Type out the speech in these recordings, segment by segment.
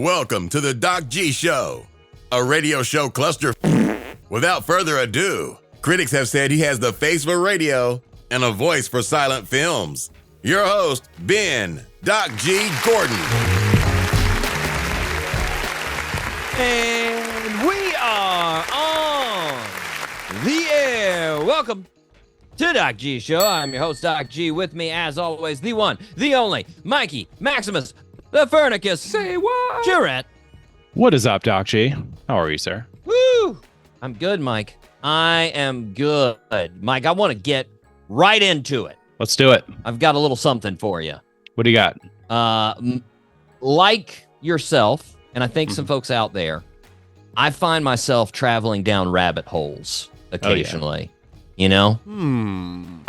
Welcome to the Doc G Show, a radio show cluster. Without further ado, critics have said he has the face for radio and a voice for silent films. Your host, Ben Doc G. Gordon. And we are on the air. Welcome to Doc G Show. I'm your host, Doc G. With me, as always, the one, the only, Mikey Maximus, the Furnicus. Say what? Jarrett. What is up, Doc G? How are you, sir? Woo! I'm good, Mike. I am good. Mike, I want to get right into it. Let's do it. I've got a little something for you. What do you got? Like yourself, and I think some folks out there, I find myself traveling down rabbit holes occasionally. You know?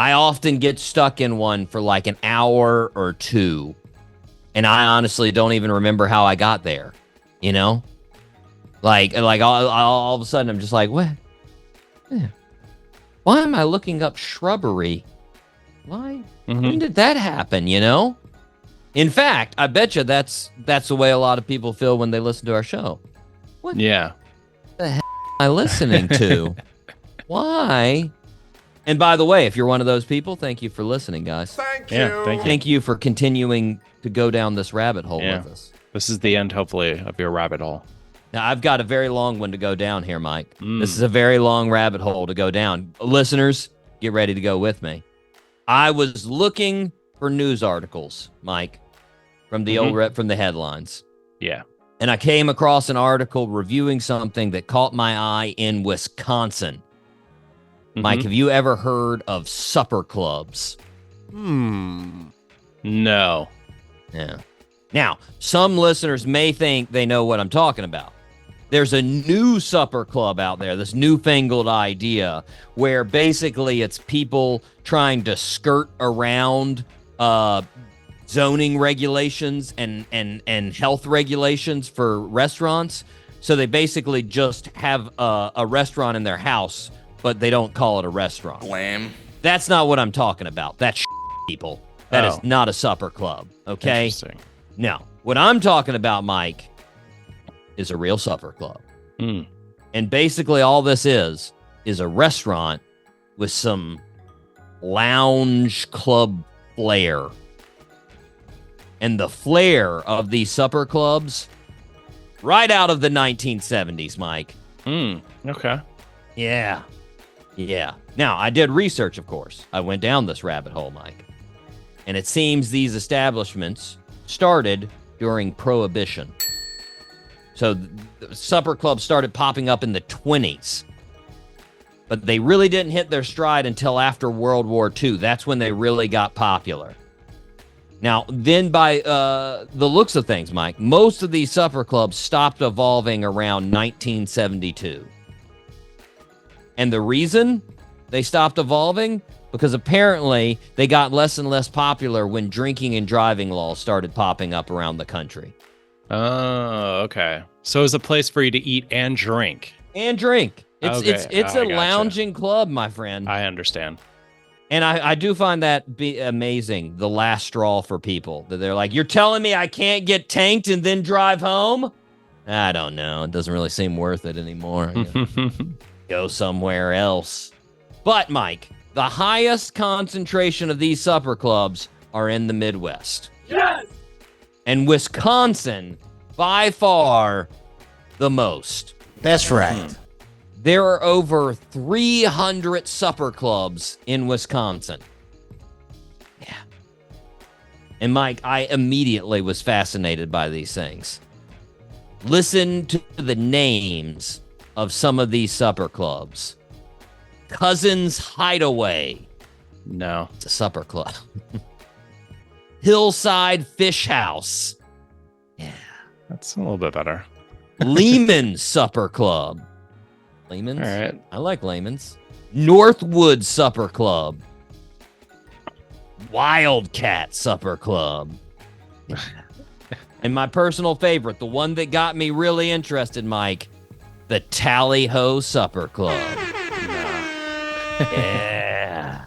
I often get stuck in one for like an hour or two, and I honestly don't even remember how I got there. You know? Like all of a sudden I'm just like, what? Yeah. Why am I looking up shrubbery? Why? When did that happen, you know? In fact, I bet you that's the way a lot of people feel when they listen to our show. What Yeah. the hell am I listening to? Why? And by the way, if you're one of those people, thank you for listening, guys. Thank you. Yeah, thank you. Thank you for continuing to go down this rabbit hole with us. This is the end, hopefully, of your rabbit hole. Now, I've got a very long one to go down here, Mike. This is a very long rabbit hole to go down. Listeners, get ready to go with me. I was looking for news articles, Mike, from the from the headlines. Yeah. And I came across an article reviewing something that caught my eye in Wisconsin. Mike, have you ever heard of supper clubs? No. Yeah. Now, some listeners may think they know what I'm talking about. There's a new supper club out there, this newfangled idea, where basically it's people trying to skirt around zoning regulations and health regulations for restaurants. So they basically just have a restaurant in their house, but they don't call it a restaurant. Lame. That's not what I'm talking about. That's people. That is not a supper club, okay? Interesting. No. What I'm talking about, Mike, is a real supper club. And basically all this is a restaurant with some lounge club flair. And the flair of these supper clubs, right out of the 1970s, Mike. Okay. Yeah. Yeah. Now, I did research, of course. I went down this rabbit hole, Mike. And it seems these establishments started during Prohibition. So the supper clubs started popping up in the 20s. But they really didn't hit their stride until after World War II. That's when they really got popular. Now, then by the looks of things, Mike, most of these supper clubs stopped evolving around 1972. And the reason they stopped evolving? Because apparently they got less and less popular when drinking and driving laws started popping up around the country. Oh, okay. So it's a place for you to eat and drink. And drink. It's Okay. a lounging club, my friend. I understand. And I do find that be amazing, the last straw for people. That they're like, you're telling me I can't get tanked and then drive home? I don't know. It doesn't really seem worth it anymore. Go somewhere else. But, Mike, the highest concentration of these supper clubs are in the Midwest. Yes! And Wisconsin, by far, the most. That's right. There are over 300 supper clubs in Wisconsin. Yeah. And Mike, I immediately was fascinated by these things. Listen to the names of some of these supper clubs. Cousin's Hideaway. No. It's a supper club. Hillside Fish House. Yeah. That's a little bit better. Lehman's Supper Club. Lehman's? All right. I like Lehman's. Northwood Supper Club. Wildcat Supper Club. And my personal favorite, the one that got me really interested, Mike, the Tally Ho Supper Club. Yeah.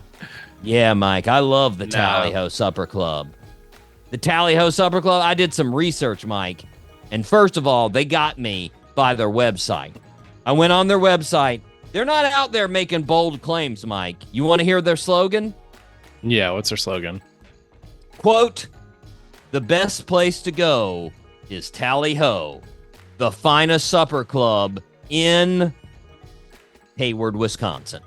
Yeah, Mike, I love the Tally Ho Supper Club. The Tally Ho Supper Club, I did some research, Mike, And first of all, they got me by their website. I went on their website. They're not out there making bold claims, Mike. You want to hear their slogan? Yeah, what's their slogan? Quote, "The best place to go is Tally Ho, the finest supper club in Hayward, Wisconsin."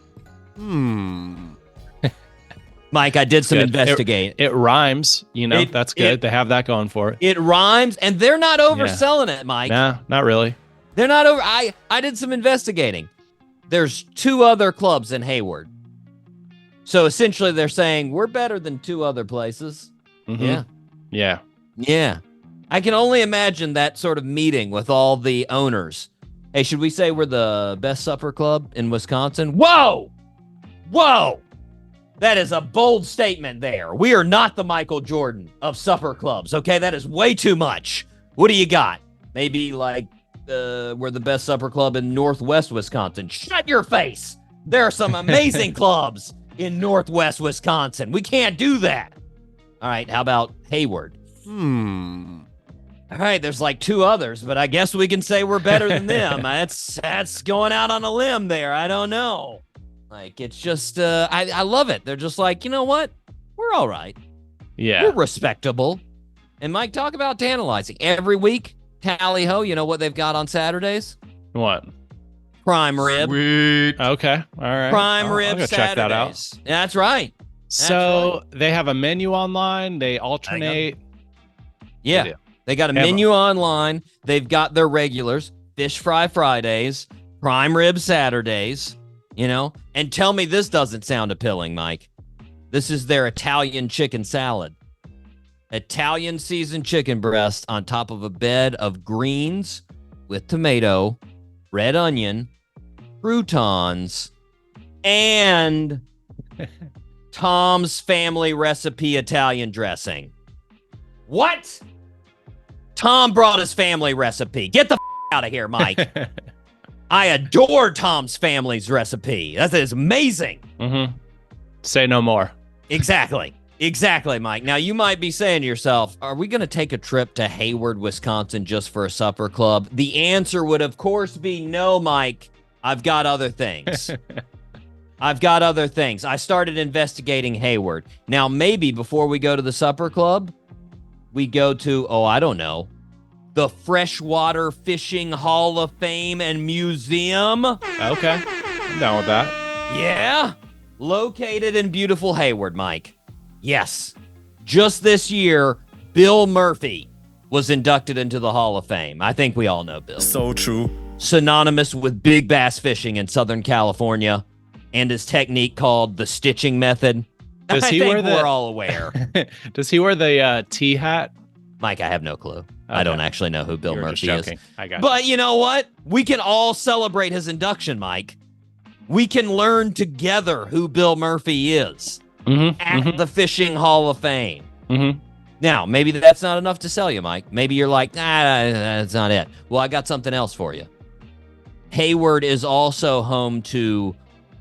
Mike, I did some investigating. It rhymes, that's good. They have that going for it. It rhymes, and they're not overselling it, Mike. Nah, not really. They're not over. I did some investigating. There's 2 other clubs in Hayward. So essentially they're saying we're better than 2 other places. Mm-hmm. Yeah. I can only imagine that sort of meeting with all the owners. Hey, should we say we're the best supper club in Wisconsin? Whoa! That is a bold statement there. We are not the Michael Jordan of supper clubs, okay? That is way too much. What do you got? Maybe like we're the best supper club in Northwest Wisconsin. Shut your face. There are some amazing clubs in Northwest Wisconsin. We can't do that. All right, how about Hayward? All right, there's like 2 others, but I guess we can say we're better than them. That's going out on a limb there. I don't know. Like, it's just, I love it. They're just like, you know what? We're all right. Yeah. We're respectable. And Mike, talk about tantalizing. Every week, Tally Ho, you know what they've got on Saturdays? What? Prime rib. Sweet. Okay. All right. Prime rib I'll go Saturdays. check that out. That's right. So they have a menu online. They alternate. Yeah. They got a menu online. They've got their regulars, fish fry Fridays, prime rib Saturdays, and tell me this doesn't sound appealing, Mike. This is their Italian chicken salad. Italian seasoned chicken breast on top of a bed of greens with tomato, red onion, croutons, and Tom's Family Recipe Italian dressing. What? Tom brought his family recipe. Get the out of here, Mike. I adore Tom's Family's recipe. That is amazing. Mm-hmm. Say no more. Exactly, Mike. Now, you might be saying to yourself, are we going to take a trip to Hayward, Wisconsin just for a supper club? The answer would, of course, be no, Mike. I've got other things. I started investigating Hayward. Now, maybe before we go to the supper club, we go to, I don't know, the Freshwater Fishing Hall of Fame and Museum. Okay. I'm down with that. Yeah. Located in beautiful Hayward, Mike. Yes. Just this year, Bill Murphy was inducted into the Hall of Fame. I think we all know Bill. So true. Synonymous with big bass fishing in Southern California and his technique called the stitching method. We're all aware. Does he wear the T hat? Mike, I have no clue. Okay. I don't actually know who Bill Murphy is. I got But you know what? We can all celebrate his induction, Mike. We can learn together who Bill Murphy is at the Fishing Hall of Fame. Mm-hmm. Now, maybe that's not enough to sell you, Mike. Maybe you're like, that's not it. Well, I got something else for you. Hayward is also home to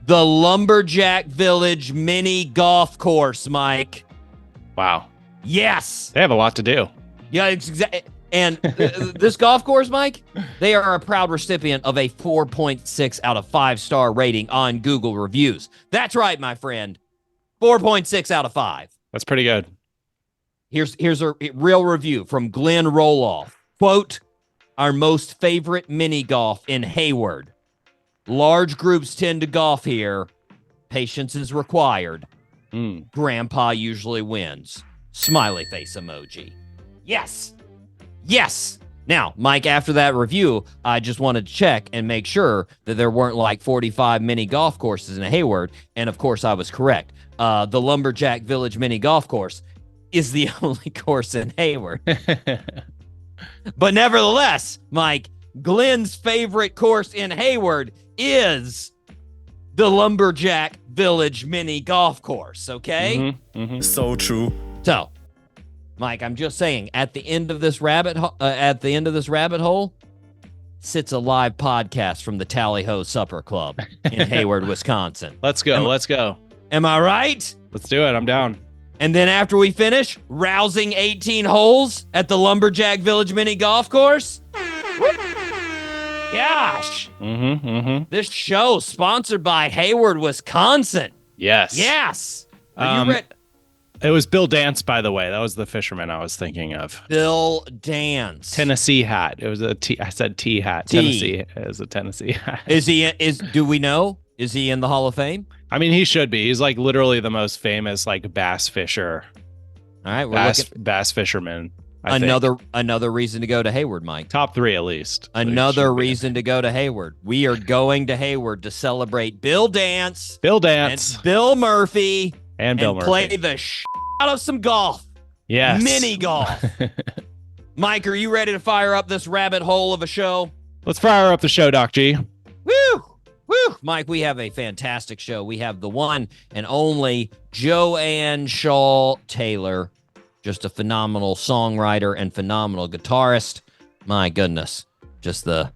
the Lumberjack Village mini golf course, Mike. Wow. Yes. They have a lot to do. Yeah, exactly. And this golf course, Mike, they are a proud recipient of a 4.6 out of 5-star rating on Google reviews. That's right, my friend. 4.6 out of 5. That's pretty good. Here's a real review from Glenn Roloff. Quote, our most favorite mini golf in Hayward. Large groups tend to golf here. Patience is required. Grandpa usually wins. Smiley face emoji. Yes. Now, Mike, after that review, I just wanted to check and make sure that there weren't like 45 mini golf courses in Hayward. And of course, I was correct. The Lumberjack Village mini golf course is the only course in Hayward. But nevertheless, Mike, Glenn's favorite course in Hayward is the Lumberjack Village mini golf course, okay? So true. So, Mike, I'm just saying, at the end of this rabbit hole sits a live podcast from the Tally Ho Supper Club in Hayward, Wisconsin. Let's go. Am I right? Let's do it. I'm down. And then after we finish, rousing 18 holes at the Lumberjack Village Mini Golf Course. Gosh. This show sponsored by Hayward, Wisconsin. Yes. Yes. Have you read? It was Bill Dance, by the way. That was the fisherman I was thinking of. Bill Dance. Tennessee hat. It was a T. I said T hat. T. Tennessee is a Tennessee hat. Do we know? Is he in the Hall of Fame? I mean, he should be. He's like literally the most famous like bass fisher. All right, we're bass fisherman. Another reason to go to Hayward, Mike. Top 3 at least. Another reason to go to Hayward. We are going to Hayward to celebrate Bill Dance, and Bill Murphy, and play the out of some golf. Yes, mini golf. Mike, are you ready to fire up this rabbit hole of a show? Let's fire up the show, Doc G. Woo! Mike, we have a fantastic show. We have the one and only Joanne Shaw Taylor, just a phenomenal songwriter and phenomenal guitarist. My goodness, just the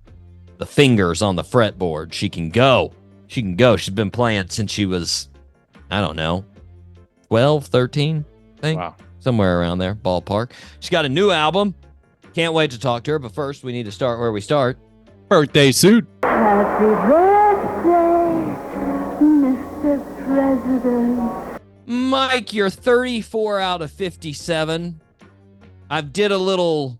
fingers on the fretboard. She can go. She's been playing since she was, I don't know, 12, 13, I think. Wow. Somewhere around there, ballpark. She's got a new album. Can't wait to talk to her, but first we need to start where we start. Birthday suit. Happy birthday, Mr. President. Mike, you're 34 out of 57. I did a little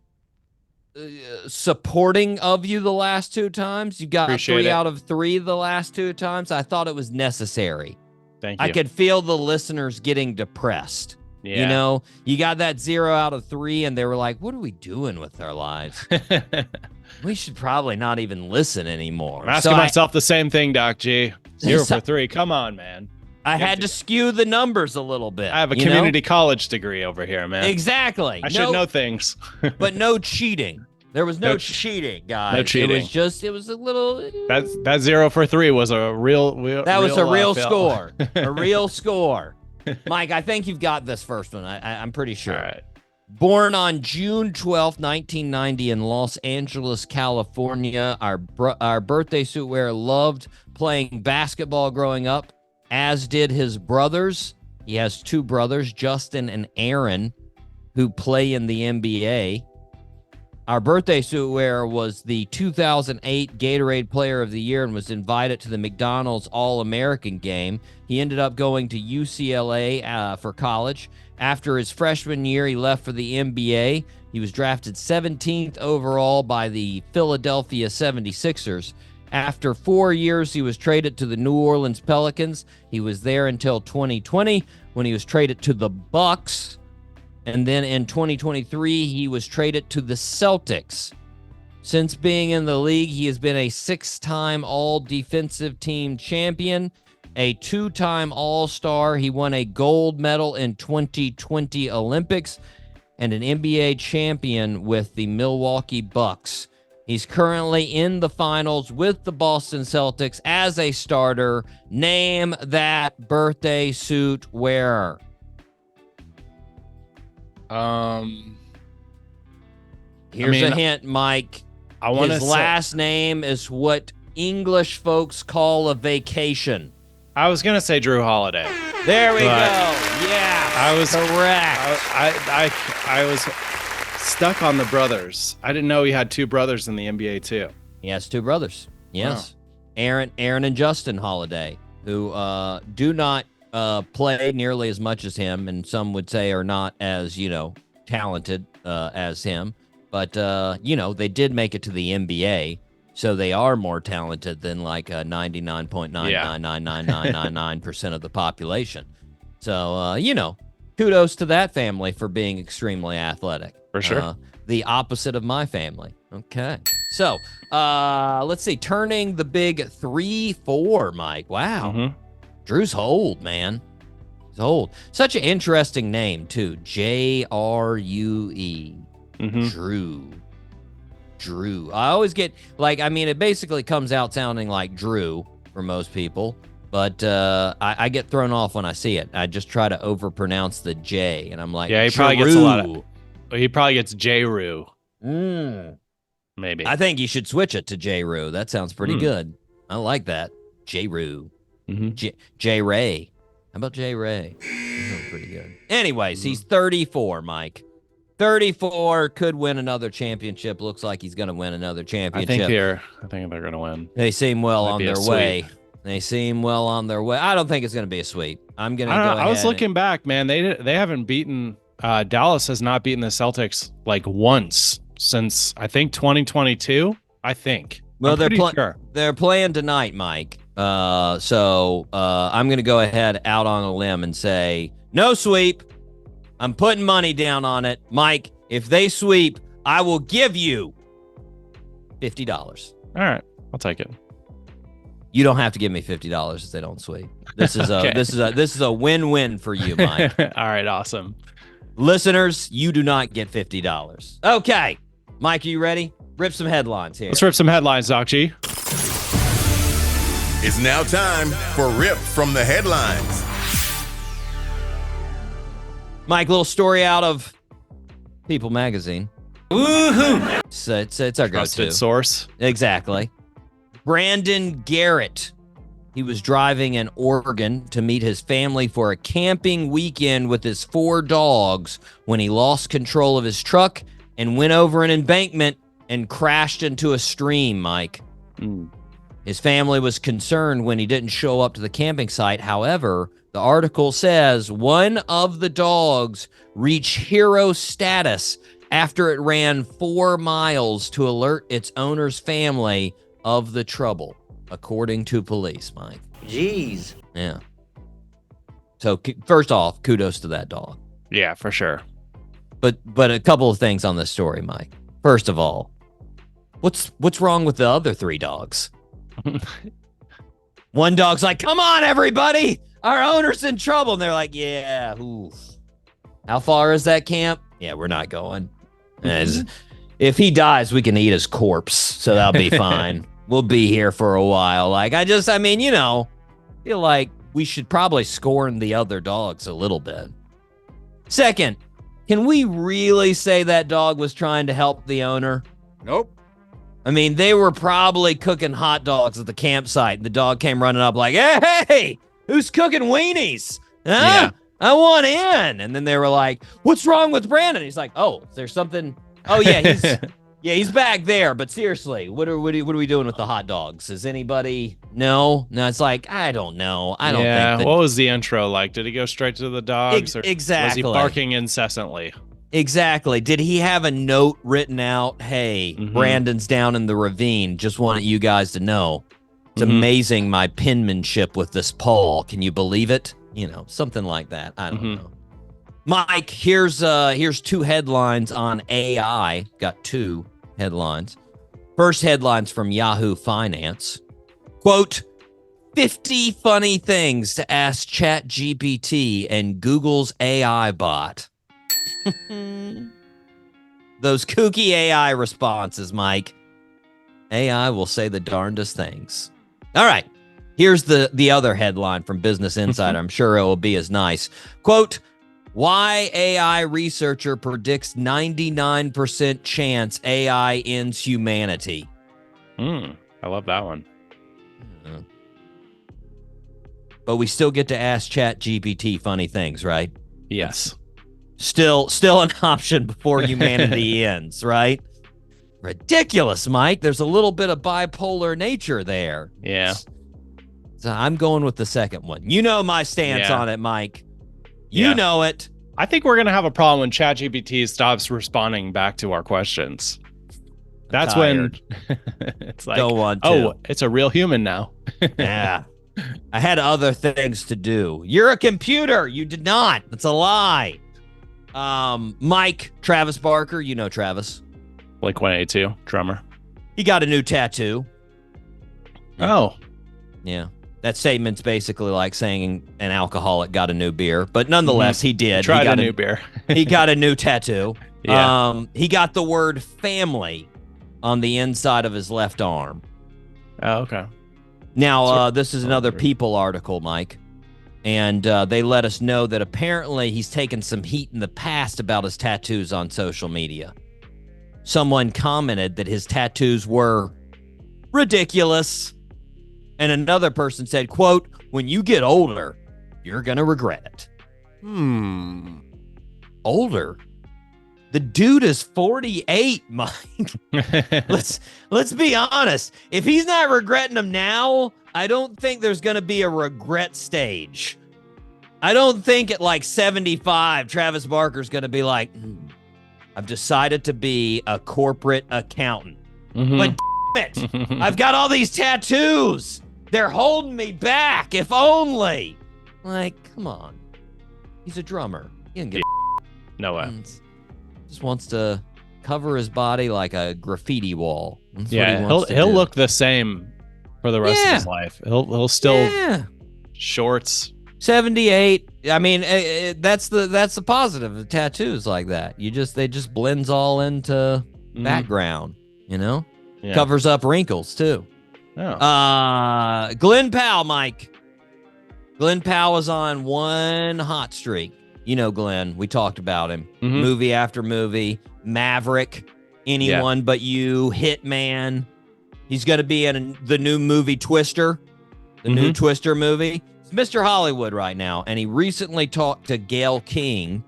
supporting of you the last 2 times. You got Appreciate 3 it. out of 3 the last 2 times. I thought it was necessary. Thank you. I could feel the listeners getting depressed. Yeah. You know, you got that 0 out of 3 and they were like, what are we doing with our lives? We should probably not even listen anymore. I'm asking myself the same thing, Doc G. 0 for 3. Come on, man. I had to skew the numbers a little bit. I have a community college degree over here, man. Exactly. I should know things. But no cheating. There was no cheating, guys. No cheating. It was a little. That 0 for 3 was a real score. A real score. Mike, I think you've got this first one. I'm pretty sure. All right. Born on June 12th, 1990 in Los Angeles, California, our birthday suit wearer loved playing basketball growing up, as did his brothers. He has 2 brothers, Justin and Aaron, who play in the NBA. Our birthday suit wearer was the 2008 Gatorade Player of the Year and was invited to the McDonald's All-American game. He ended up going to UCLA for college. After his freshman year, he left for the NBA. He was drafted 17th overall by the Philadelphia 76ers. After 4 years, he was traded to the New Orleans Pelicans. He was there until 2020 when he was traded to the Bucks. And then in 2023, he was traded to the Celtics. Since being in the league, he has been a 6-time All-Defensive Team champion, a 2-time All-Star. He won a gold medal in 2020 Olympics and an NBA champion with the Milwaukee Bucks. He's currently in the finals with the Boston Celtics as a starter. Name that birthday suit wearer. Here's a hint, Mike. His last name is what English folks call a vacation. I was gonna say Drew Holiday. There we go. Yeah, I was correct. I was stuck on the brothers. I didn't know he had 2 brothers in the NBA too. He has 2 brothers. Yes, wow. Aaron and Justin Holiday, who do not play nearly as much as him, and some would say are not as talented as him. But they did make it to the NBA. So they are more talented than like 99.9999999% of the population. So, kudos to that family for being extremely athletic. For sure. The opposite of my family. Okay. So, let's see. Turning the big 3-4, Mike. Wow. Mm-hmm. Drew's old, man. He's old. Such an interesting name, too. J-R-U-E. Mm-hmm. Drew. I always get it basically comes out sounding like Drew for most people, but I get thrown off when I see it. I just try to overpronounce the J, and I'm like, yeah, he probably gets a lot of. He probably gets J-Roo. Maybe. I think you should switch it to J-Roo. That sounds pretty good. I like that. J-Roo. Mm-hmm. J-Ray. How about J-Ray? pretty good. Anyways, he's 34, Mike. 34, could win another championship. Looks like he's going to win another championship. I think they're going to win. They seem well on their way. Sweep. They seem well on their way. I don't think it's going to be a sweep. I'm going to go ahead. I was looking back, man. They haven't beaten Dallas has not beaten the Celtics like once since I think 2022. I think. Well, they're playing tonight, Mike. So I'm going to go ahead out on a limb and say no sweep. I'm putting money down on it, Mike. If they sweep, I will give you $50. All right, I'll take it. You don't have to give me $50 if they don't sweep. This is Okay. this is a win-win for you, Mike. All right, awesome. Listeners, you do not get $50. Okay, Mike, are you ready? Rip some headlines here. Let's rip some headlines, Doc G. It's now time for Rip from the Headlines. Mike, little story out of People Magazine. Woohoo! It's our Trusted go-to source. Exactly. Brandon Garrett. He was driving in Oregon to meet his family for a camping weekend with his 4 dogs when he lost control of his truck and went over an embankment and crashed into a stream, Mike. His family was concerned when he didn't show up to the camping site. However, the article says one of the dogs reached hero status after it ran 4 miles to alert its owner's family of the trouble, according to police, Mike. Jeez. Yeah. So first off, kudos to that dog. Yeah, for sure. But a couple of things on this story, Mike. First of all, what's wrong with the other 3 dogs? One dog's like, "Come on, everybody, our owner's in trouble," and they're like, "Yeah, oof. How far is that camp? Yeah, we're not going. If he dies, we can eat his corpse, so that'll be fine. We'll be here for a while." Like, I mean, feel like we should probably scorn the other dogs a little bit. Second, can we really say that dog was trying to help the owner? Nope. I mean, they were probably cooking hot dogs at the campsite, and the dog came running up like, "Hey, who's cooking weenies? Huh? Yeah. I want in." And then they were like, "What's wrong with Brandon?" He's like, "Oh, there's something. Oh, yeah, he's back there. But seriously, what are we doing with the hot dogs? Is anybody? No, it's like, I don't know. I don't think. What was the intro like? Did he go straight to the dogs? Exactly. Was he barking incessantly? Exactly. Did he have a note written out? Hey, Brandon's down in the ravine. Just wanted you guys to know. It's amazing my penmanship with this Paul. Can you believe it? Something like that. I don't know. Mike, here's 2 headlines on AI. Got 2 headlines. First headline's from Yahoo Finance. Quote, 50 funny things to ask ChatGPT and Google's AI bot. Those kooky AI responses, Mike. AI will say the darndest things. All right. Here's the other headline from Business Insider. I'm sure it will be as nice. Quote, why AI researcher predicts 99% chance AI ends humanity. I love that one. But we still get to ask ChatGPT funny things, right? Yes. Still an option before humanity ends, right? Ridiculous, Mike. There's a little bit of bipolar nature there. Yeah. So I'm going with the second one. You know my stance on it, Mike. You know it. I think we're going to have a problem when ChatGPT stops responding back to our questions. That's when it's like, don't want to. Oh, it's a real human now. Yeah. I had other things to do. You're a computer. You did not. That's a lie. Mike, Travis Barker, you know Travis. Blink 182, drummer. He got a new tattoo. Oh. Yeah. That statement's basically like saying an alcoholic got a new beer, but nonetheless, he did. Tried a new beer. He got a new tattoo. Yeah. He got the word family on the inside of his left arm. Oh, okay. Now, this is another People article, Mike. And they let us know that apparently he's taken some heat in the past about his tattoos on social media. Someone commented that his tattoos were ridiculous. And another person said, quote, when you get older, you're going to regret it. Older. The dude is 48, Mike. Let's be honest. If he's not regretting them now, I don't think there's going to be a regret stage. I don't think at like 75, Travis Barker's going to be like, I've decided to be a corporate accountant. But damn it, I've got all these tattoos. They're holding me back. If only. Like, come on. He's a drummer. He didn't get No way. Just wants to cover his body like a graffiti wall. That's he'll look the same for the rest of his life. He'll still shorts. 78. I mean, that's the positive of tattoos like that. They just blends all into background, you know? Yeah. Covers up wrinkles too. Oh. Glenn Powell, Mike. Glenn Powell is on one hot streak. You know Glenn. We talked about him. Movie after movie. Maverick. Anyone But You. Hitman. He's going to be in the new movie Twister. The new Twister movie. It's Mr. Hollywood right now. And he recently talked to Gayle King.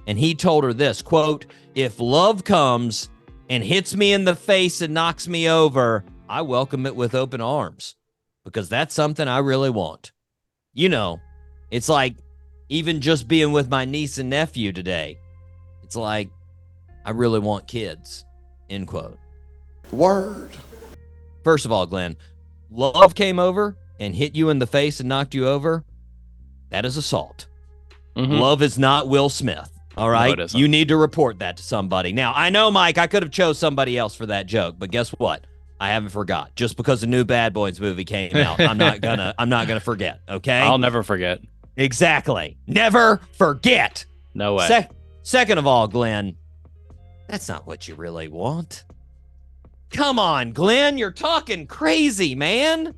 And he told her this, quote, "If love comes and hits me in the face and knocks me over, I welcome it with open arms. Because that's something I really want." You know, it's like, even just being with my niece and nephew today, it's like, I really want kids, end quote. Word. First of all, Glenn, love came over and hit you in the face and knocked you over. That is assault. Love is not Will Smith, all right? No, it isn't. You need to report that to somebody. Now, I know, Mike, I could have chose somebody else for that joke, but guess what? I haven't forgot. Just because the new Bad Boys movie came out, I'm not gonna forget, okay? I'll never forget. Exactly. Never forget. No way. Second of all, Glenn, that's not what you really want. Come on, Glenn. You're talking crazy, man.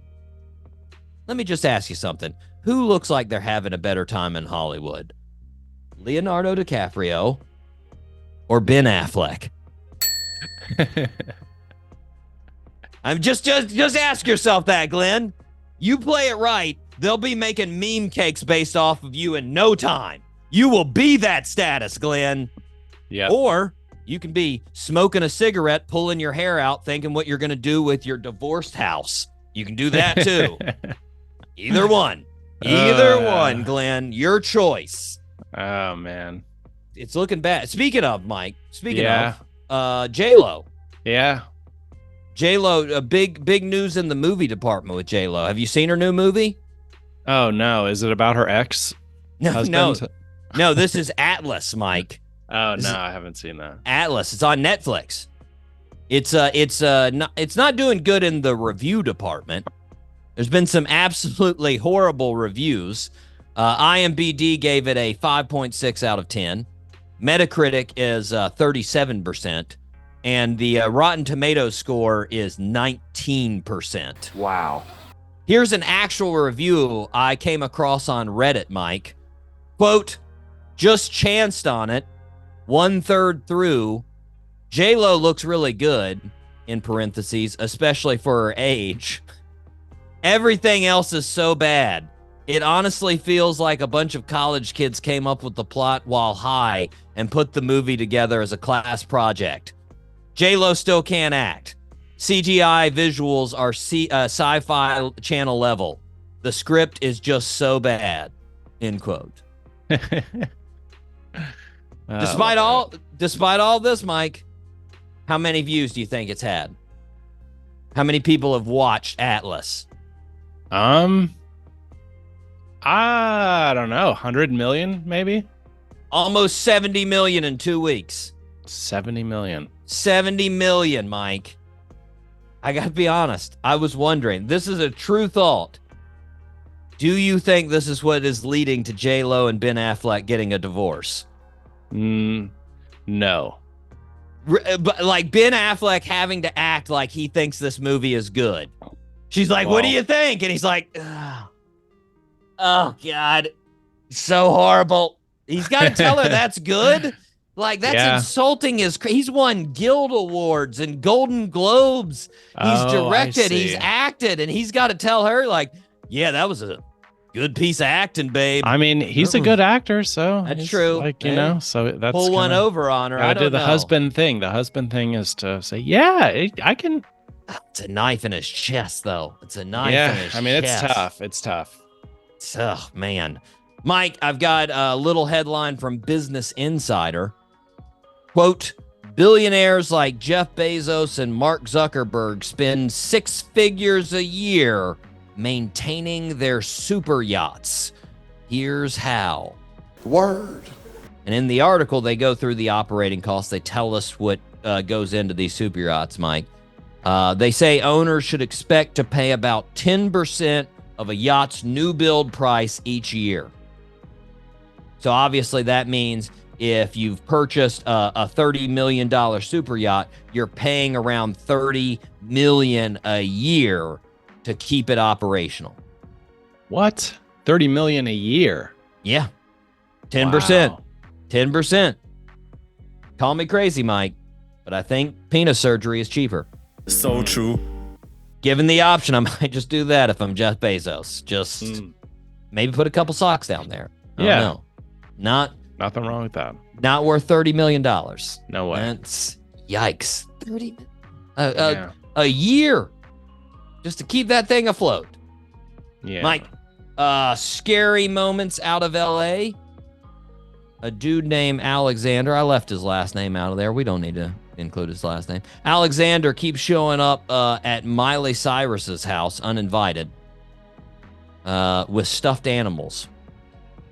Let me just ask you something. Who looks like they're having a better time in Hollywood? Leonardo DiCaprio or Ben Affleck? I'm just ask yourself that, Glenn. You play it right, they'll be making meme cakes based off of you in no time. You will be that status, Glenn. Yeah. Or you can be smoking a cigarette, pulling your hair out, thinking what you're going to do with your divorced house. You can do that too. Either one. Either one, Glenn. Your choice. Oh, man. It's looking bad. Speaking of, Mike, J-Lo. Yeah. J-Lo, big news in the movie department with J-Lo. Have you seen her new movie? Oh, no. Is it about her ex? No, this is Atlas, Mike. Oh, no, I haven't seen that. Atlas. It's on Netflix. It's not doing good in the review department. There's been some absolutely horrible reviews. IMDb gave it a 5.6 out of 10. Metacritic is 37%. And the Rotten Tomatoes score is 19%. Wow. Here's an actual review I came across on Reddit, Mike. Quote, "Just chanced on it. 1/3 through. J-Lo looks really good," in parentheses, especially for her age. "Everything else is so bad. It honestly feels like a bunch of college kids came up with the plot while high and put the movie together as a class project. J-Lo still can't act. CGI visuals are sci-fi channel level. The script is just so bad," end quote. Despite all this, Mike, how many views do you think it's had? How many people have watched Atlas? I don't know, 100 million maybe? Almost 70 million in 2 weeks. 70 million. 70 million, Mike. I got to be honest. I was wondering, this is a true thought. Do you think this is what is leading to J-Lo and Ben Affleck getting a divorce? No. But like Ben Affleck having to act like he thinks this movie is good. She's like, "What do you think?" And he's like, "Oh God, so horrible." He's got to tell her that's good. Like, that's insulting. He's won Guild Awards and Golden Globes. He's directed, he's acted, and he's got to tell her, like, "Yeah, that was Good piece of acting, babe. I mean, he's a good actor, so That's he's true. Like, you Hey, know, so that's pull one kinda, over on her. I gotta do don't the know. husband thing. The husband thing is to say, yeah, I can. It's a knife in his chest, though. It's a knife Yeah, in his chest. I mean, it's tough. It's tough. Oh, man. Mike, I've got a little headline from Business Insider. Quote, billionaires like Jeff Bezos and Mark Zuckerberg spend 6 figures a year maintaining their super yachts. Here's how. Word. And in the article, they go through the operating costs. They tell us what goes into these super yachts, Mike. They say owners should expect to pay about 10% of a yacht's new build price each year. So obviously that means if you've purchased a $30 million super yacht, you're paying around $30 million a year to keep it operational. What? $30 million a year? Yeah. 10%. Wow. 10%. Call me crazy, Mike, but I think penis surgery is cheaper. So true. Given the option, I might just do that if I'm Jeff Bezos. Just maybe put a couple socks down there. I don't know. Nothing wrong with that. Not worth $30 million. No way. That's yikes. 30 Yeah. a year just to keep that thing afloat. Yeah. Mike, scary moments out of LA. A dude named Alexander. I left his last name out of there. We don't need to include his last name. Alexander keeps showing up at Miley Cyrus's house uninvited with stuffed animals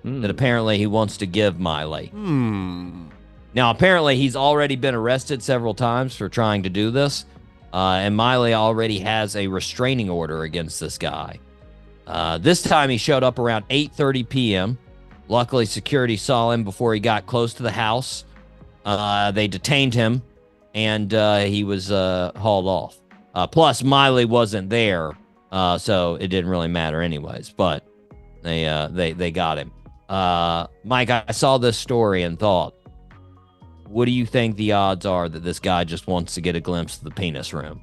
that apparently he wants to give Miley. Now, apparently he's already been arrested several times for trying to do this, and Miley already has a restraining order against this guy. This time he showed up around 8:30 p.m. Luckily, security saw him before he got close to the house. They detained him, and he was hauled off. Plus, Miley wasn't there, so it didn't really matter anyways. But they got him. Mike, I saw this story and thought, what do you think the odds are that this guy just wants to get a glimpse of the penis room?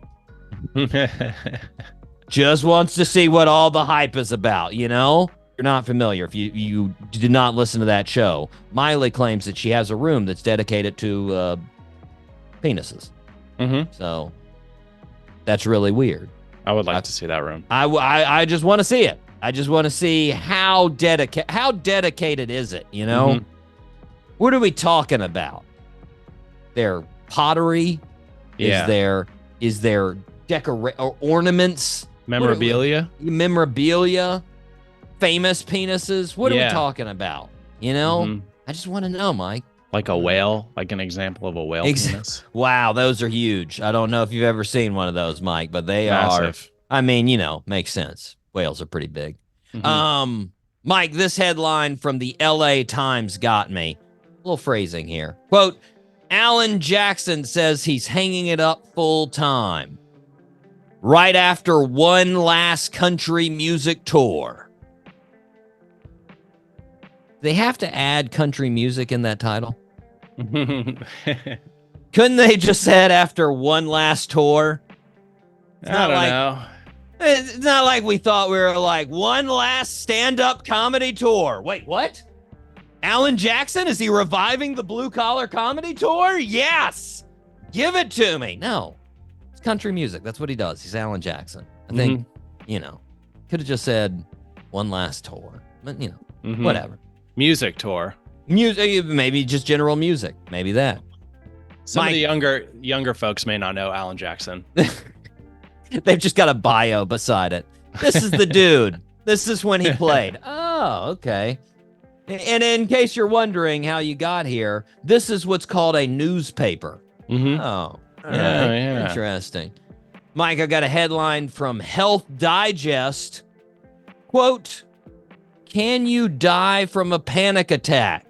Just wants to see what all the hype is about, you know? You're not familiar. If you did not listen to that show, Miley claims that she has a room that's dedicated to penises. So that's really weird. I would like to see that room. I just want to see it. I just want to see how dedicated is it, you know? What are we talking about? Their pottery? Yeah. Is there ornaments? Memorabilia? Memorabilia? Famous penises? What are we talking about? You know? I just want to know, Mike. Like a whale? Like an example of a whale penis? Wow, those are huge. I don't know if you've ever seen one of those, Mike, but they Massive. are. I mean, you know, makes sense. Whales are pretty big. Mike, this headline from the LA Times got me. A little phrasing here. Quote, Alan Jackson says he's hanging it up full time right after one last country music tour. They have to add country music in that title? Couldn't they just said after one last tour? I don't know. It's not like we thought we were like one last stand-up comedy tour. Wait, what? Alan Jackson, is he reviving the blue collar comedy tour? Yes. Give it to me. No, it's country music. That's what he does. He's Alan Jackson. I think, you know, could have just said one last tour, but you know, whatever. Music tour. Music, maybe just general music. Maybe that. Some of the younger folks may not know Alan Jackson. They've just got a bio beside it. This is the dude. This is when he played. Oh, okay. And in case you're wondering how you got here, this is what's called a newspaper. Oh, yeah. Interesting. Mike, I got a headline from Health Digest. Quote, can you die from a panic attack?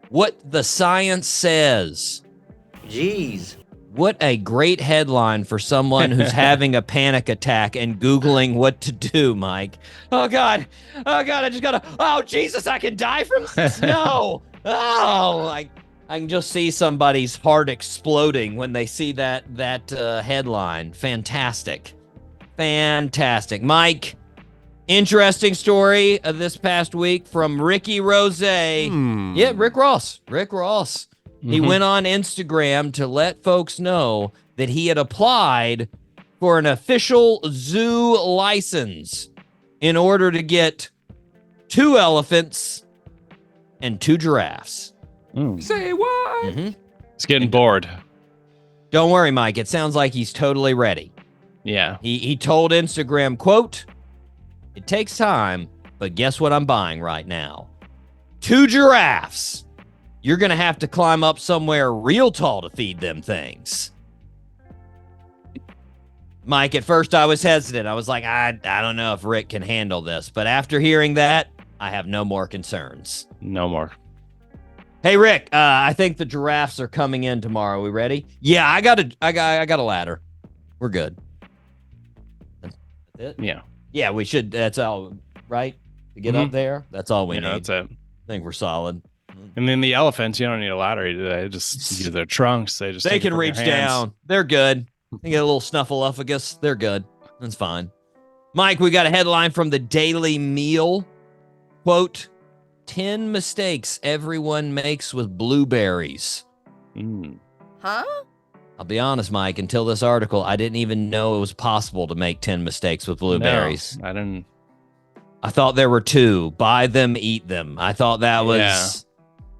What the science says. Jeez. What a great headline for someone who's having a panic attack and Googling what to do, Mike. Oh, God, I just gotta, oh, Jesus, I can die from this? No. Oh, I can just see somebody's heart exploding when they see that headline. Fantastic. Mike, Interesting story of this past week from Ricky Rose. Yeah, Rick Ross. He went on Instagram to let folks know that he had applied for an official zoo license in order to get 2 elephants and 2 giraffes. Say what? He's getting bored. Don't worry, Mike. It sounds like he's totally ready. Yeah. He told Instagram, quote, "It takes time, but guess what I'm buying right now? 2 giraffes. You're going to have to climb up somewhere real tall to feed them things." Mike, at first I was hesitant. I was like, I don't know if Rick can handle this. But after hearing that, I have no more concerns. No more. Hey, Rick, I think the giraffes are coming in tomorrow. We ready? Yeah, I got a ladder. We're good. That's it? Yeah. Yeah, we should. That's all, right? To get up there, that's all we need. That's it. I think we're solid. And then the elephants, you don't need a ladder. They just use their trunks. They can reach down. They're good. They get a little snuffleupagus. They're good. That's fine. Mike, we got a headline from the Daily Meal. Quote, 10 mistakes everyone makes with blueberries. Huh? I'll be honest, Mike, until this article, I didn't even know it was possible to make 10 mistakes with blueberries. No, I didn't. I thought there were 2. Buy them, eat them. I thought that was...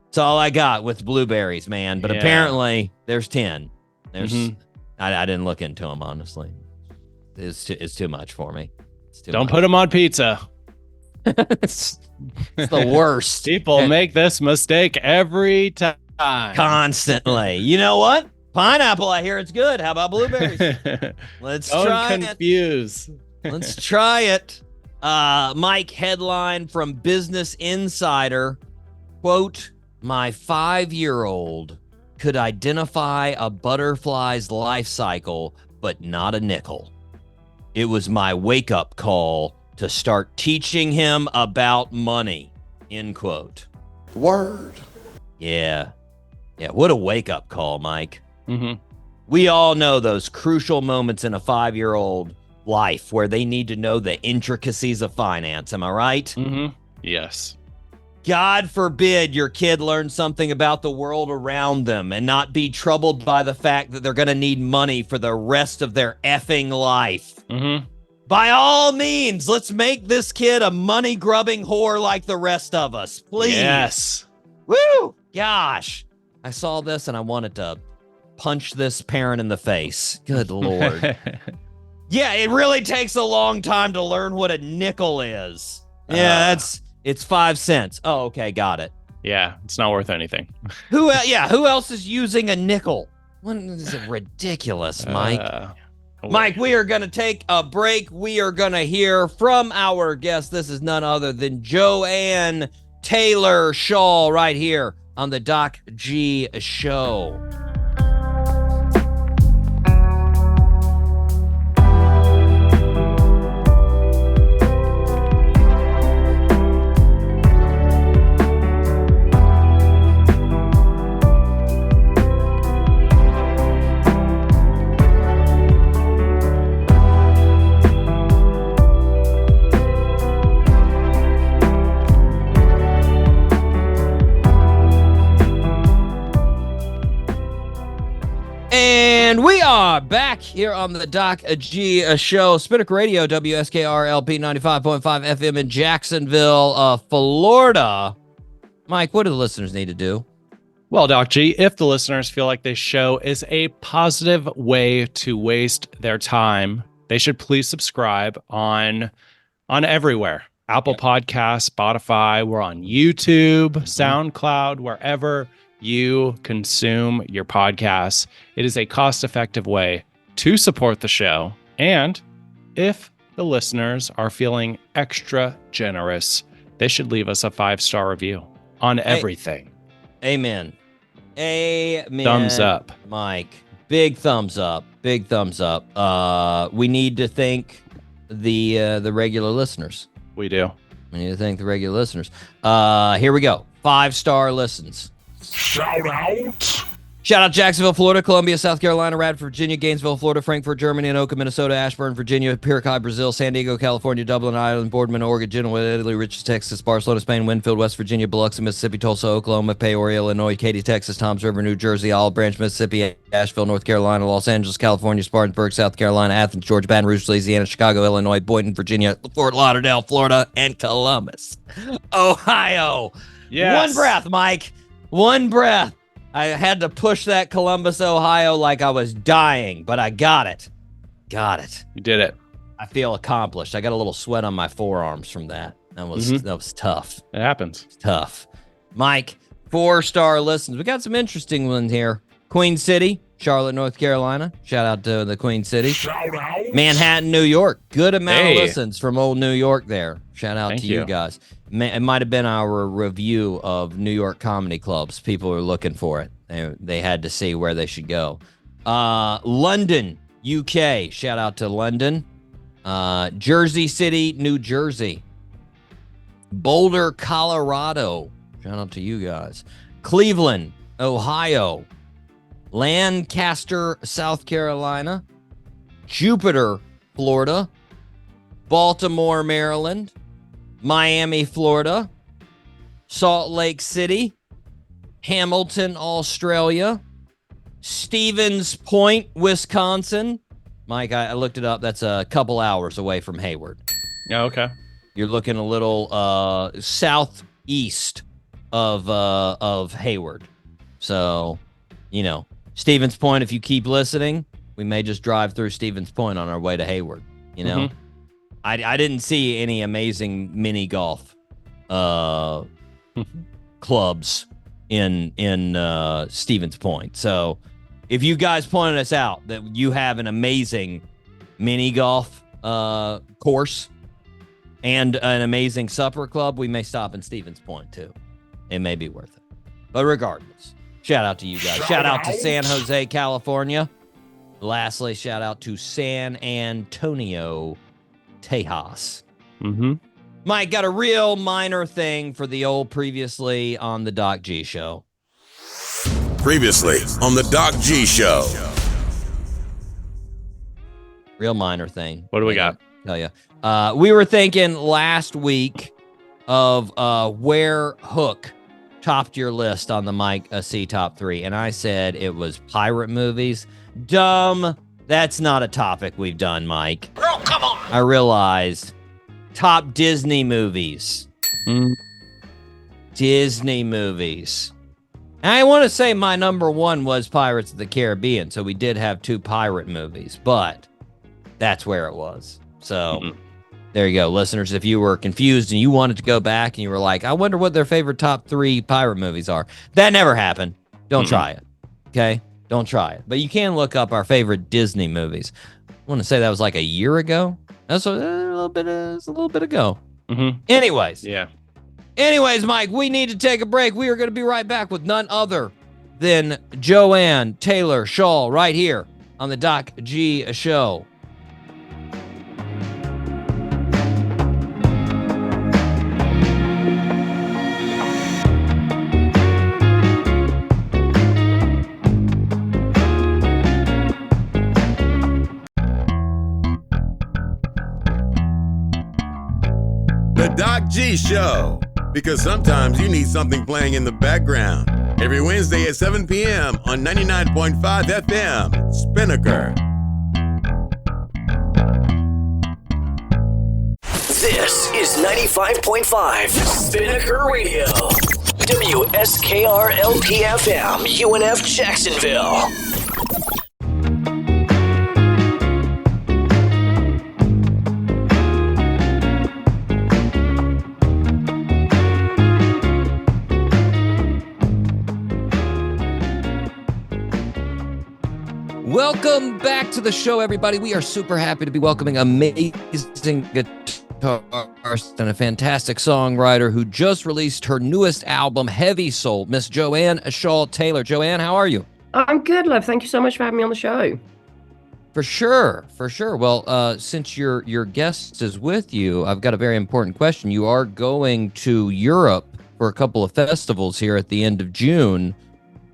That's all I got with blueberries, man. But apparently, there's 10. I didn't look into them, honestly. It's too much for me. Don't put them on pizza. It's the worst. People make this mistake every time. Constantly. You know what? Pineapple, I hear it's good. How about blueberries? Let's try confuse. it. Let's try it. Mike, headline from Business Insider. Quote, "My 5-year-old could identify a butterfly's life cycle, but not a nickel. It was my wake-up call to start teaching him about money." End quote. Word. Yeah. What a wake-up call, Mike. We all know those crucial moments in a 5-year-old life where they need to know the intricacies of finance. Am I right? Yes. God forbid your kid learn something about the world around them and not be troubled by the fact that they're going to need money for the rest of their effing life. By all means, let's make this kid a money-grubbing whore like the rest of us, please. Yes. Woo! Gosh. I saw this and I wanted to punch this parent in the face. Good Lord. Yeah, it really takes a long time to learn what a nickel is. Yeah, it's 5 cents. Oh, okay, got it. Yeah, it's not worth anything. Who else is using a nickel? This is ridiculous, Mike. Mike, we are going to take a break. We are going to hear from our guest. This is none other than Joanne Taylor Shaw right here on the Doc G Show. And we are back here on the Doc G Show. Spinnaker Radio, WSKR-LP 95.5 FM in Jacksonville, Florida. Mike, what do the listeners need to do? Well, Doc G, if the listeners feel like this show is a positive way to waste their time, they should please subscribe on everywhere. Apple Podcasts, Spotify, we're on YouTube, SoundCloud, wherever you consume your podcasts. It is a cost-effective way to support the show. And if the listeners are feeling extra generous, they should leave us a 5-star review on everything. Amen. Thumbs up. Mike, big thumbs up. Big thumbs up. We need to thank the regular listeners. We do. We need to thank the regular listeners. Here we go. 5-star listens. Shout out. Shout out Jacksonville, Florida, Columbia, South Carolina, Radford, Virginia, Gainesville, Florida, Frankfurt, Germany, Anoka, Minnesota, Ashburn, Virginia, Piracai, Brazil, San Diego, California, Dublin, Ireland, Boardman, Oregon, Genoa, Italy, Richards, Texas, Barcelona, Spain, Winfield, West Virginia, Biloxi, Mississippi, Tulsa, Oklahoma, Peoria, Illinois, Katy, Texas, Toms River, New Jersey, Olive Branch, Mississippi, Asheville, North Carolina, Los Angeles, California, Spartanburg, South Carolina, Athens, Georgia, Baton Rouge, Louisiana, Chicago, Illinois, Boynton, Virginia, Fort Lauderdale, Florida, and Columbus, Ohio. Yes. One breath, Mike. One breath. I had to push that Columbus, Ohio like I was dying, but I got it. Got it. You did it. I feel accomplished. I got a little sweat on my forearms from that. That was tough. It happens. It's tough. Mike, 4-star listens. We got some interesting ones here. Queen City, Charlotte, North Carolina. Shout out to the Queen City. Manhattan, New York. Good amount of listens from old New York there. Shout out to you guys. It might have been our review of New York comedy clubs. People were looking for it. They had to see where they should go. London, UK. Shout out to London. Jersey City, New Jersey. Boulder, Colorado. Shout out to you guys. Cleveland, Ohio. Lancaster, South Carolina. Jupiter, Florida. Baltimore, Maryland. Miami, Florida. Salt Lake City. Hamilton, Australia. Stevens Point, Wisconsin. Mike, I looked it up. That's a couple hours away from Hayward. Yeah, okay. You're looking a little southeast of Hayward. So, Stevens Point, if you keep listening, we may just drive through Stevens Point on our way to Hayward, Mm-hmm. I didn't see any amazing mini golf clubs in Stevens Point. So if you guys pointed us out that you have an amazing mini golf course and an amazing supper club, we may stop in Stevens Point too. It may be worth it. But regardless, shout out to you guys. Shout out to San Jose, California. Lastly, shout out to San Antonio, Tejas. Mm-hmm. Mike, got a real minor thing for the old Previously on the Doc G Show. Previously on the Doc G Show. Real minor thing. What do we got? Tell you. We were thinking last week of where Hook topped your list on the Mike C Top 3, and I said it was pirate movies. Dumb. That's not a topic we've done, Mike. Oh, come on. I realized. Top Disney movies. Disney movies. And I want to say my number one was Pirates of the Caribbean, so we did have 2 pirate movies, but that's where it was. So there you go, listeners. If you were confused and you wanted to go back and you were like, I wonder what their favorite top 3 pirate movies are. That never happened. Don't try it. Okay? Don't try it. But you can look up our favorite Disney movies. I want to say that was like a year ago. That's a little bit ago. Mm-hmm. Anyways, Mike, we need to take a break. We are going to be right back with none other than Joanne Taylor Shaw right here on the Doc G Show. The Doc G Show. Because sometimes you need something playing in the background. Every Wednesday at 7 p.m. on 99.5 FM, Spinnaker. This is 95.5 Spinnaker Radio. WSKR-LP-FM, UNF Jacksonville. Welcome back to the show, everybody. We are super happy to be welcoming amazing guitarist and a fantastic songwriter who just released her newest album, Heavy Soul, Miss Joanne Shaw Taylor. Joanne, how are you? I'm good, love. Thank you so much for having me on the show. For sure. Well, since your guest is with you, I've got a very important question. You are going to Europe for a couple of festivals here at the end of June.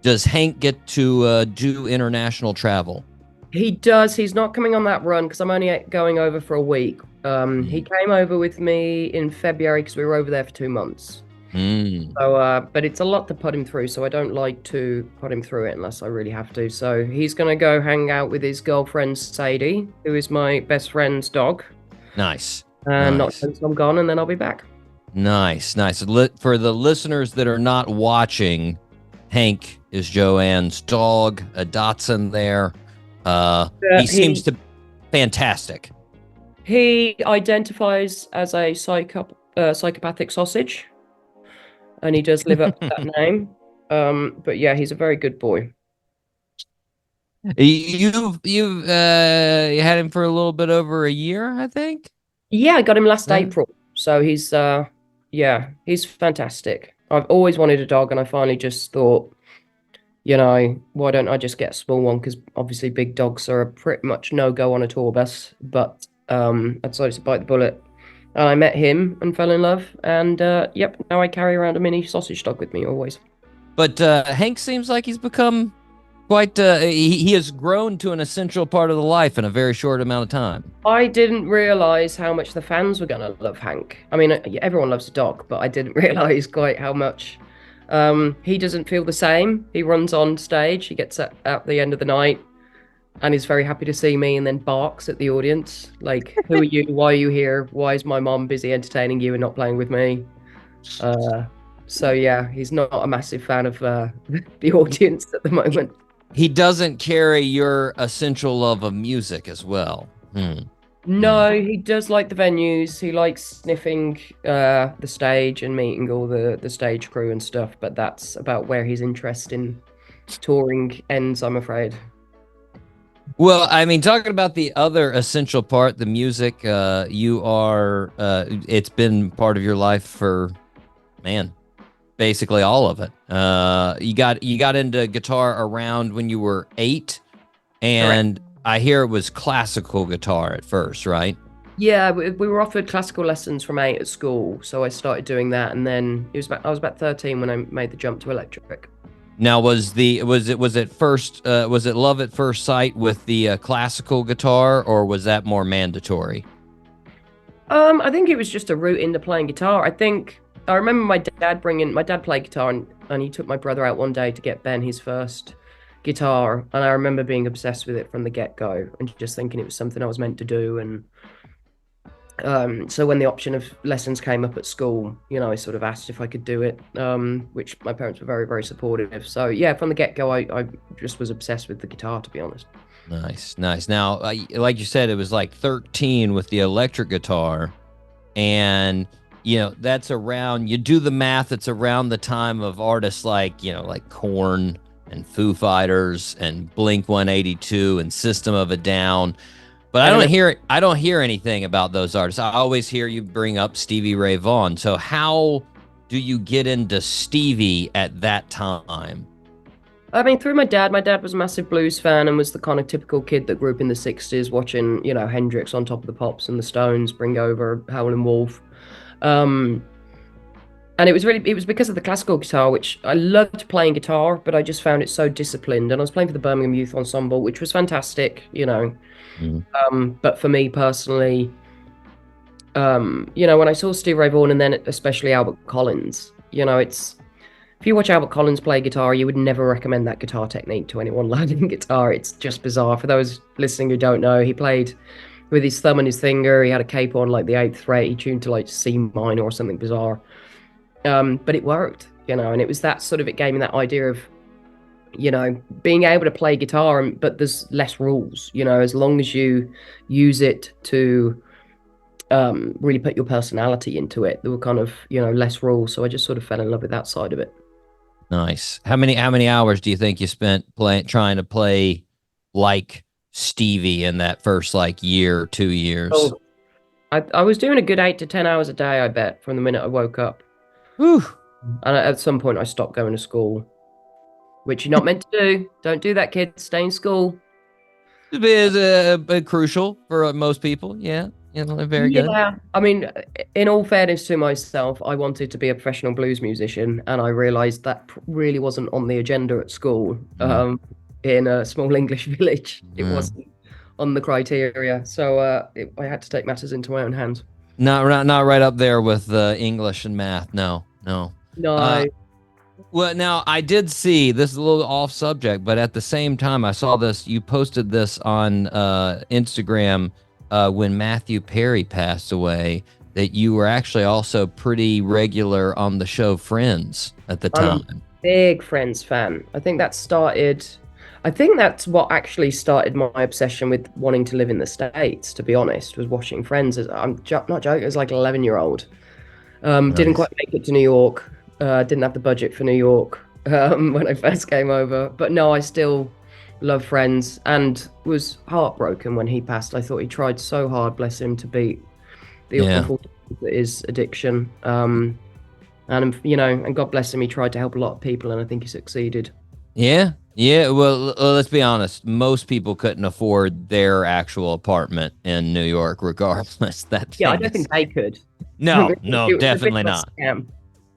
Does Hank get to do international travel? He does. He's not coming on that run because I'm only going over for a week. He came over with me in February because we were over there for 2 months. So, but it's a lot to put him through, so I don't like to put him through it unless I really have to. So he's going to go hang out with his girlfriend, Sadie, who is my best friend's dog. Nice. And not since I'm gone, and then I'll be back. Nice. For the listeners that are not watching, Hank is Joanne's dog, a Dachshund there. He seems to fantastic. He identifies as a psychopathic sausage, and he does live up to that name. But yeah, he's a very good boy. You've had him for a little bit over a year, I think. Yeah, I got him last April. So he's he's fantastic. I've always wanted a dog, and I finally just thought, why don't I just get a small one? Because obviously big dogs are a pretty much no-go on a tour bus. But I decided to bite the bullet. And I met him and fell in love. And now I carry around a mini sausage dog with me always. But Hank seems like he's become quite, he has grown to an essential part of the life in a very short amount of time. I didn't realize how much the fans were going to love Hank. I mean, everyone loves a dog, but I didn't realize quite how much. He doesn't feel the same. He runs on stage. He gets at the end of the night and is very happy to see me and then barks at the audience. Like, who are you? Why are you here? Why is my mom busy entertaining you and not playing with me? So yeah, he's not a massive fan of the audience at the moment. He doesn't carry your essential love of music as well. No, he does like the venues. He likes sniffing the stage and meeting all the stage crew and stuff, but that's about where his interest in touring ends, I'm afraid. Well, I mean, talking about the other essential part, the music, you are, it's been part of your life for, basically all of it. You got into guitar around when you were 8, and correct. I hear it was classical guitar at first, right? Yeah, we were offered classical lessons from 8 at school, so I started doing that, and then I was about 13 when I made the jump to electric. Now, was it love at first sight with the classical guitar, or was that more mandatory? I think it was just a route into playing guitar. I remember my dad played guitar, and he took my brother out one day to get Ben his first guitar, and I remember being obsessed with it from the get-go and just thinking it was something I was meant to do. And so when the option of lessons came up at school, I sort of asked if I could do it, which my parents were very, very supportive. So yeah, from the get-go, I just was obsessed with the guitar, to be honest. Nice. Now, like you said, it was like 13 with the electric guitar, and that's around, you do the math, it's around the time of artists like Korn and Foo Fighters and Blink-182 and System of a Down. But I don't hear anything about those artists. I always hear you bring up Stevie Ray Vaughan. So how do you get into Stevie at that time? I mean, through my dad. My dad was a massive blues fan and was the kind of typical kid that grew up in the 60s watching, Hendrix, On Top of the Pops, and the Stones bring over Howlin' Wolf. And it was because of the classical guitar, which I loved playing guitar, but I just found it so disciplined. And I was playing for the Birmingham Youth Ensemble, which was fantastic, But for me personally, when I saw Stevie Ray Vaughan and then especially Albert Collins, if you watch Albert Collins play guitar, you would never recommend that guitar technique to anyone learning guitar. It's just bizarre. For those listening who don't know, he played with his thumb and his finger. He had a cape on like the 8th fret. He tuned to like C minor or something bizarre. But it worked, and it was that sort of, it gave me that idea of, being able to play guitar, but there's less rules, as long as you use it to really put your personality into it, there were kind of, less rules. So I just sort of fell in love with that side of it. Nice. How many hours do you think you spent trying to play like Stevie in that first year or 2 years? Oh, I was doing a good 8 to 10 hours a day, I bet, from the minute I woke up. Whew. And at some point I stopped going to school, which you're not meant to do. Don't do that, kids. Stay in school. It is crucial for most people, yeah. very good. Yeah, I mean, in all fairness to myself, I wanted to be a professional blues musician, and I realised that really wasn't on the agenda at school. In a small English village, it wasn't on the criteria, so I had to take matters into my own hands. Not right up there with English and math. No. Well, now I did see this is a little off subject, but at the same time, I saw this. You posted this on Instagram when Matthew Perry passed away. That you were actually also pretty regular on the show Friends at the time. I'm a big Friends fan. I think that's what actually started my obsession with wanting to live in the States, to be honest, was watching Friends. I'm not joking, it was like an 11-year-old. Nice. Didn't quite make it to New York. Didn't have the budget for New York when I first came over. But no, I still love Friends and was heartbroken when he passed. I thought he tried so hard, bless him, to beat the awful that is addiction. And, and God bless him, he tried to help a lot of people, and I think he succeeded. Yeah. Well, let's be honest. Most people couldn't afford their actual apartment in New York, regardless. I don't think they could. No, definitely not.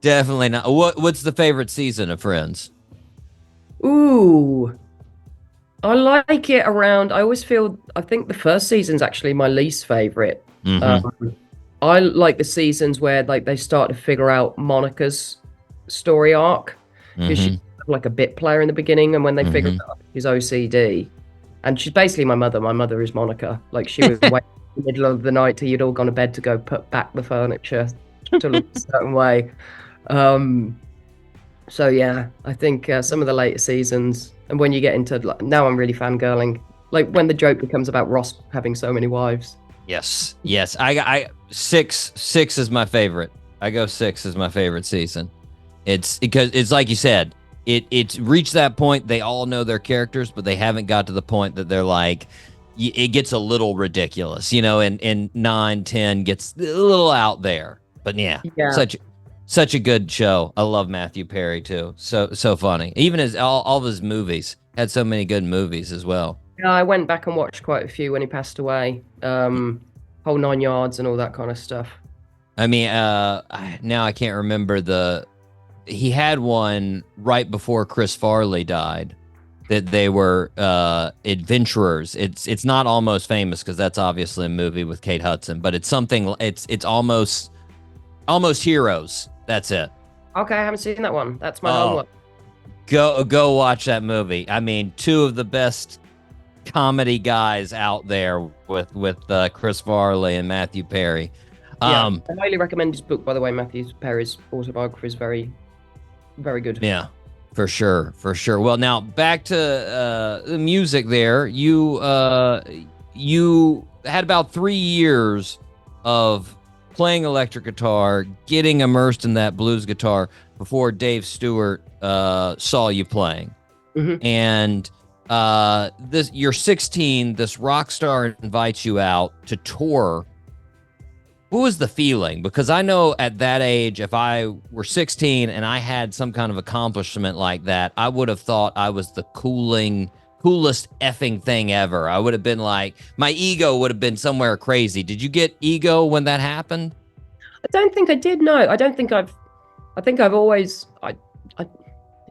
Definitely not. What's the favorite season of Friends? Ooh, I like it around. I think the first season's actually my least favorite. I like the seasons where they start to figure out Monica's story arc, because she's like a bit player in the beginning, and when they figure out his OCD, and she's basically my mother. My mother is Monica. Like, she would wait in the middle of the night till you'd all gone to bed to go put back the furniture to look a certain way. So yeah, I think some of the later seasons, and when you get into now, I'm really fangirling. Like when the joke becomes about Ross having so many wives. Yes. I 6 is my favorite. I go 6 is my favorite season. It's because it's like you said. It's reached that point. They all know their characters, but they haven't got to the point that they're like, it gets a little ridiculous, and 9, 10 gets a little out there. But yeah. Such a good show. I love Matthew Perry too. So funny. Even as all of his movies had so many good movies as well. Yeah, I went back and watched quite a few when he passed away. Whole 9 Yards and all that kind of stuff. I mean, now I can't remember he had one right before Chris Farley died that they were adventurers. It's not Almost Famous, because that's obviously a movie with Kate Hudson, but it's something. It's almost Heroes. That's it. Okay, I haven't seen that one. That's my homework. Go watch that movie. I mean, 2 of the best comedy guys out there with Chris Farley and Matthew Perry. I highly recommend his book, by the way. Matthew Perry's autobiography is very, very good. Yeah, for sure. Well, now back to the music. There, you had about 3 years of playing electric guitar, getting immersed in that blues guitar before Dave Stewart saw you playing. And you're 16. This rock star invites you out to tour. What was the feeling? Because I know at that age, if I were 16 and I had some kind of accomplishment like that, I would have thought I was the coolest effing thing ever. I would have been like, my ego would have been somewhere crazy. Did you get ego when that happened? I don't think I did. No, I think I've always, it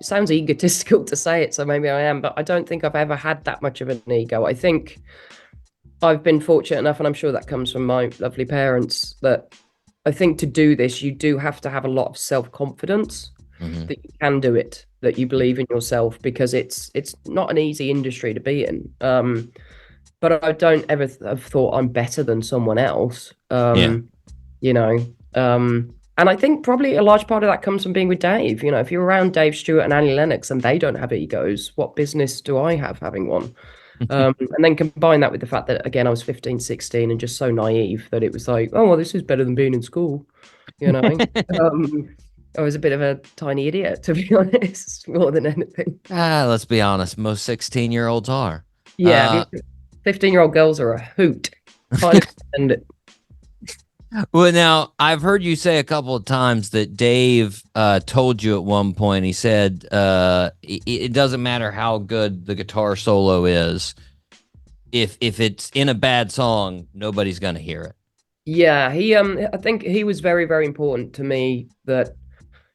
sounds egotistical to say it, so maybe I am, but I don't think I've ever had that much of an ego. I think I've been fortunate enough, and I'm sure that comes from my lovely parents, that I think to do this, you do have to have a lot of self-confidence that you can do it, that you believe in yourself, because it's not an easy industry to be in. But I don't ever have thought I'm better than someone else. And I think probably a large part of that comes from being with Dave. If you're around Dave Stewart and Annie Lennox and they don't have egos, what business do I have having one? And then combine that with the fact that, again, I was 15, 16 and just so naive that it was like, oh, well, this is better than being in school. I was a bit of a tiny idiot, to be honest, more than anything. Let's be honest. Most 16-year-olds are. Yeah, 15-year-old girls are a hoot. Highly recommend it. Well, now, I've heard you say a couple of times that Dave told you at one point, he said, it doesn't matter how good the guitar solo is. If it's in a bad song, nobody's going to hear it. Yeah, I think he was very, very important to me that,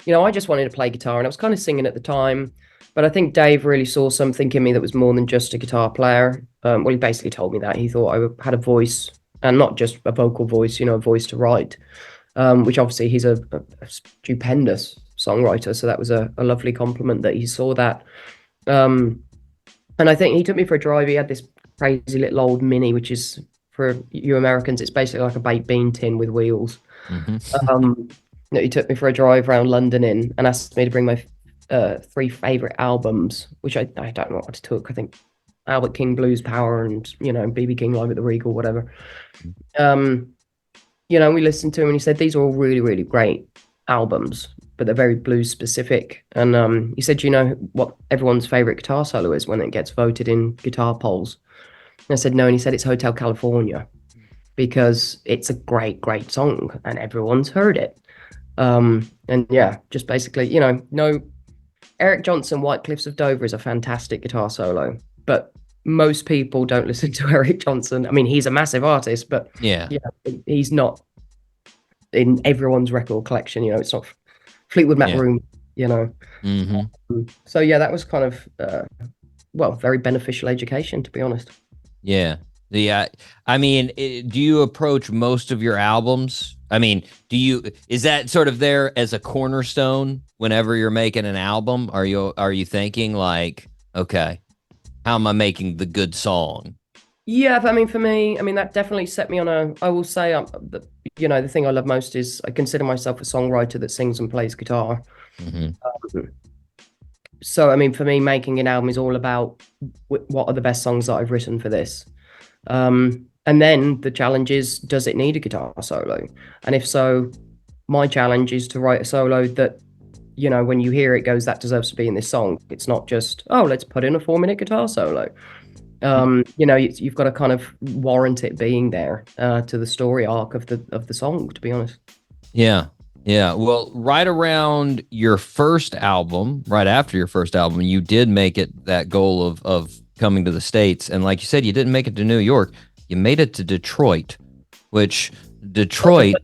I just wanted to play guitar and I was kind of singing at the time, but I think Dave really saw something in me that was more than just a guitar player. Well, he basically told me that he thought I had a voice, and not just a vocal voice, a voice to write, which obviously he's a stupendous songwriter. So that was a lovely compliment that he saw that. And I think he took me for a drive. He had this crazy little old Mini, which is, for you Americans, it's basically like a baked bean tin with wheels. He took me for a drive around London and asked me to bring my 3 favorite albums, which I don't know what I took. I think Albert King Blues Power and BB King Live at the Regal, whatever. We listened to him and he said these are all really, really great albums, but they're very blues specific. And he said, what everyone's favorite guitar solo is when it gets voted in guitar polls? And I said no, and he said it's Hotel California, because it's a great, great song and everyone's heard it. And yeah, just basically, no, Eric Johnson, White Cliffs of Dover is a fantastic guitar solo, but most people don't listen to Eric Johnson. I mean, he's a massive artist, but yeah, he's not in everyone's record collection. It's not Fleetwood Mac Room, So yeah, that was kind of, very beneficial education, to be honest. Yeah. I mean, do you approach most of your albums? I mean, is that sort of there as a cornerstone whenever you're making an album? Are you thinking like, okay, how am I making the good song? Yeah, I mean, for me, that definitely set me on I will say, the thing I love most is I consider myself a songwriter that sings and plays guitar. So, I mean, for me, making an album is all about what are the best songs that I've written for this. And then the challenge is, does it need a guitar solo? And if so, my challenge is to write a solo that, when you hear it goes, that deserves to be in this song. It's not just, oh, let's put in a 4-minute guitar solo. You've got to kind of warrant it being there to the story arc of the song, to be honest. Yeah. Yeah. Well, right around your first album, right after your first album, you did make it that goal of coming to the States. And like you said, you didn't make it to New York. You made it to Detroit, which Detroit,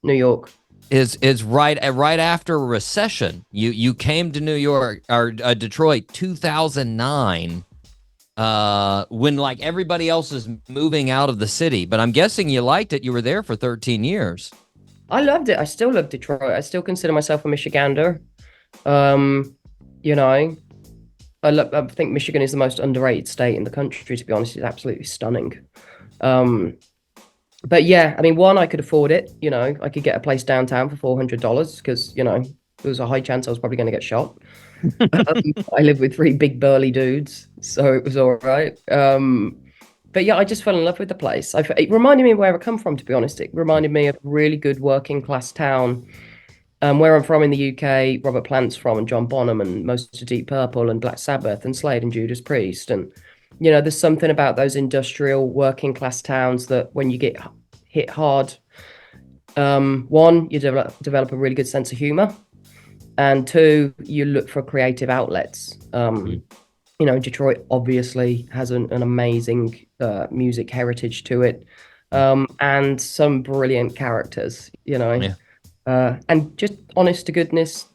New York, is right after a recession. You came to New York or Detroit 2009, when like everybody else is moving out of the city. But I'm guessing you liked it. You were there for 13 years. I loved it. I still love Detroit. I still consider myself a Michigander. I think Michigan is the most underrated state in the country, to be honest. It's absolutely stunning. But yeah, I mean, one, I could afford it. I could get a place downtown for $400 because, there was a high chance I was probably going to get shot. I live with 3 big burly dudes, so it was all right. But yeah, I just fell in love with the place. It reminded me of where I come from, to be honest. It reminded me of a really good working class town. Where I'm from in the UK, Robert Plant's from, and John Bonham, and most of Deep Purple, and Black Sabbath, and Slade, and Judas Priest. And, there's something about those industrial working class towns that when you get hit hard, one, you develop a really good sense of humor. And 2, you look for creative outlets. Detroit obviously has an amazing music heritage to it, and some brilliant characters, Yeah. And just honest to goodness,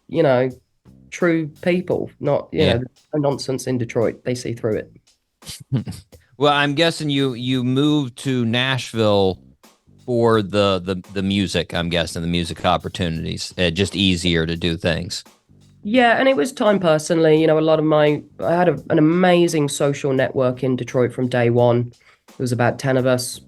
true people, not, the nonsense in Detroit. They see through it. Well, I'm guessing you moved to Nashville for the music. I'm guessing the music opportunities, just easier to do things. Yeah, and it was time personally. I had an amazing social network in Detroit from day one. There was about 10 of us,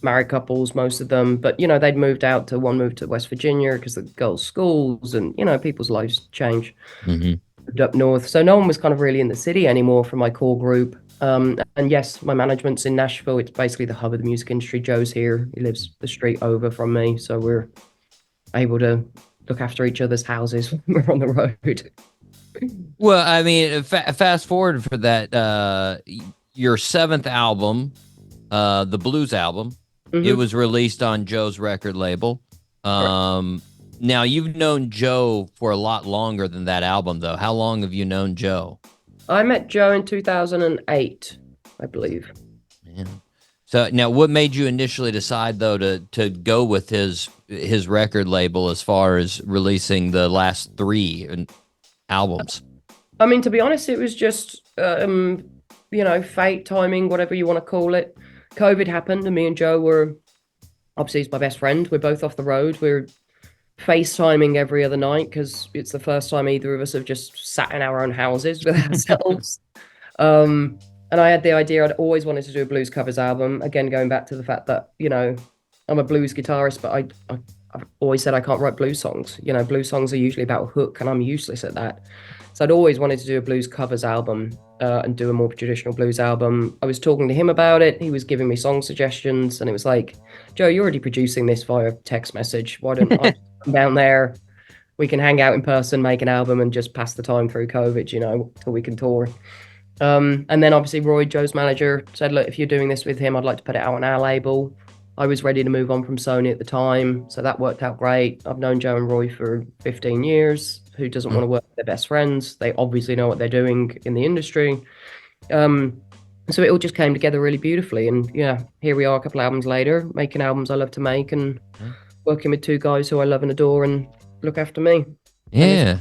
married couples, most of them. But, they'd one moved to West Virginia because of the girls' schools and, people's lives change. Moved up north. So no one was kind of really in the city anymore from my core group. And yes, my management's in Nashville. It's basically the hub of the music industry. Joe's here. He lives the street over from me. So we're able to look after each other's houses when we're on the road. Well, I mean, fast forward for that, your 7th album, the blues album, it was released on Joe's record label. Now, you've known Joe for a lot longer than that album, though. How long have you known Joe? I met Joe in 2008, I believe. Man. So now, what made you initially decide though to go with his record label as far as releasing the last 3 albums? I mean, to be honest, it was just fate, timing, whatever you want to call it. COVID happened, and me and Joe were, obviously he's my best friend. We're both off the road. We're FaceTiming every other night because it's the first time either of us have just sat in our own houses with ourselves. And I had the idea, I'd always wanted to do a blues covers album. Again, going back to the fact that, I'm a blues guitarist, but I've always said I can't write blues songs. Blues songs are usually about a hook, and I'm useless at that. So I'd always wanted to do a blues covers album and do a more traditional blues album. I was talking to him about it. He was giving me song suggestions, and it was like, Joe, you're already producing this via text message. Why don't I come down there? We can hang out in person, make an album, and just pass the time through COVID, till we can tour. And then obviously Roy, Joe's manager, said, look, if you're doing this with him, I'd like to put it out on our label. I was ready to move on from Sony at the time, so that worked out great. I've known Joe and Roy for 15 years. Who doesn't want to work with their best friends? They obviously know what they're doing in the industry. So it all just came together really beautifully. And yeah, here we are a couple albums later, making albums I love to make and working with 2 guys who I love and adore and look after me. Yeah.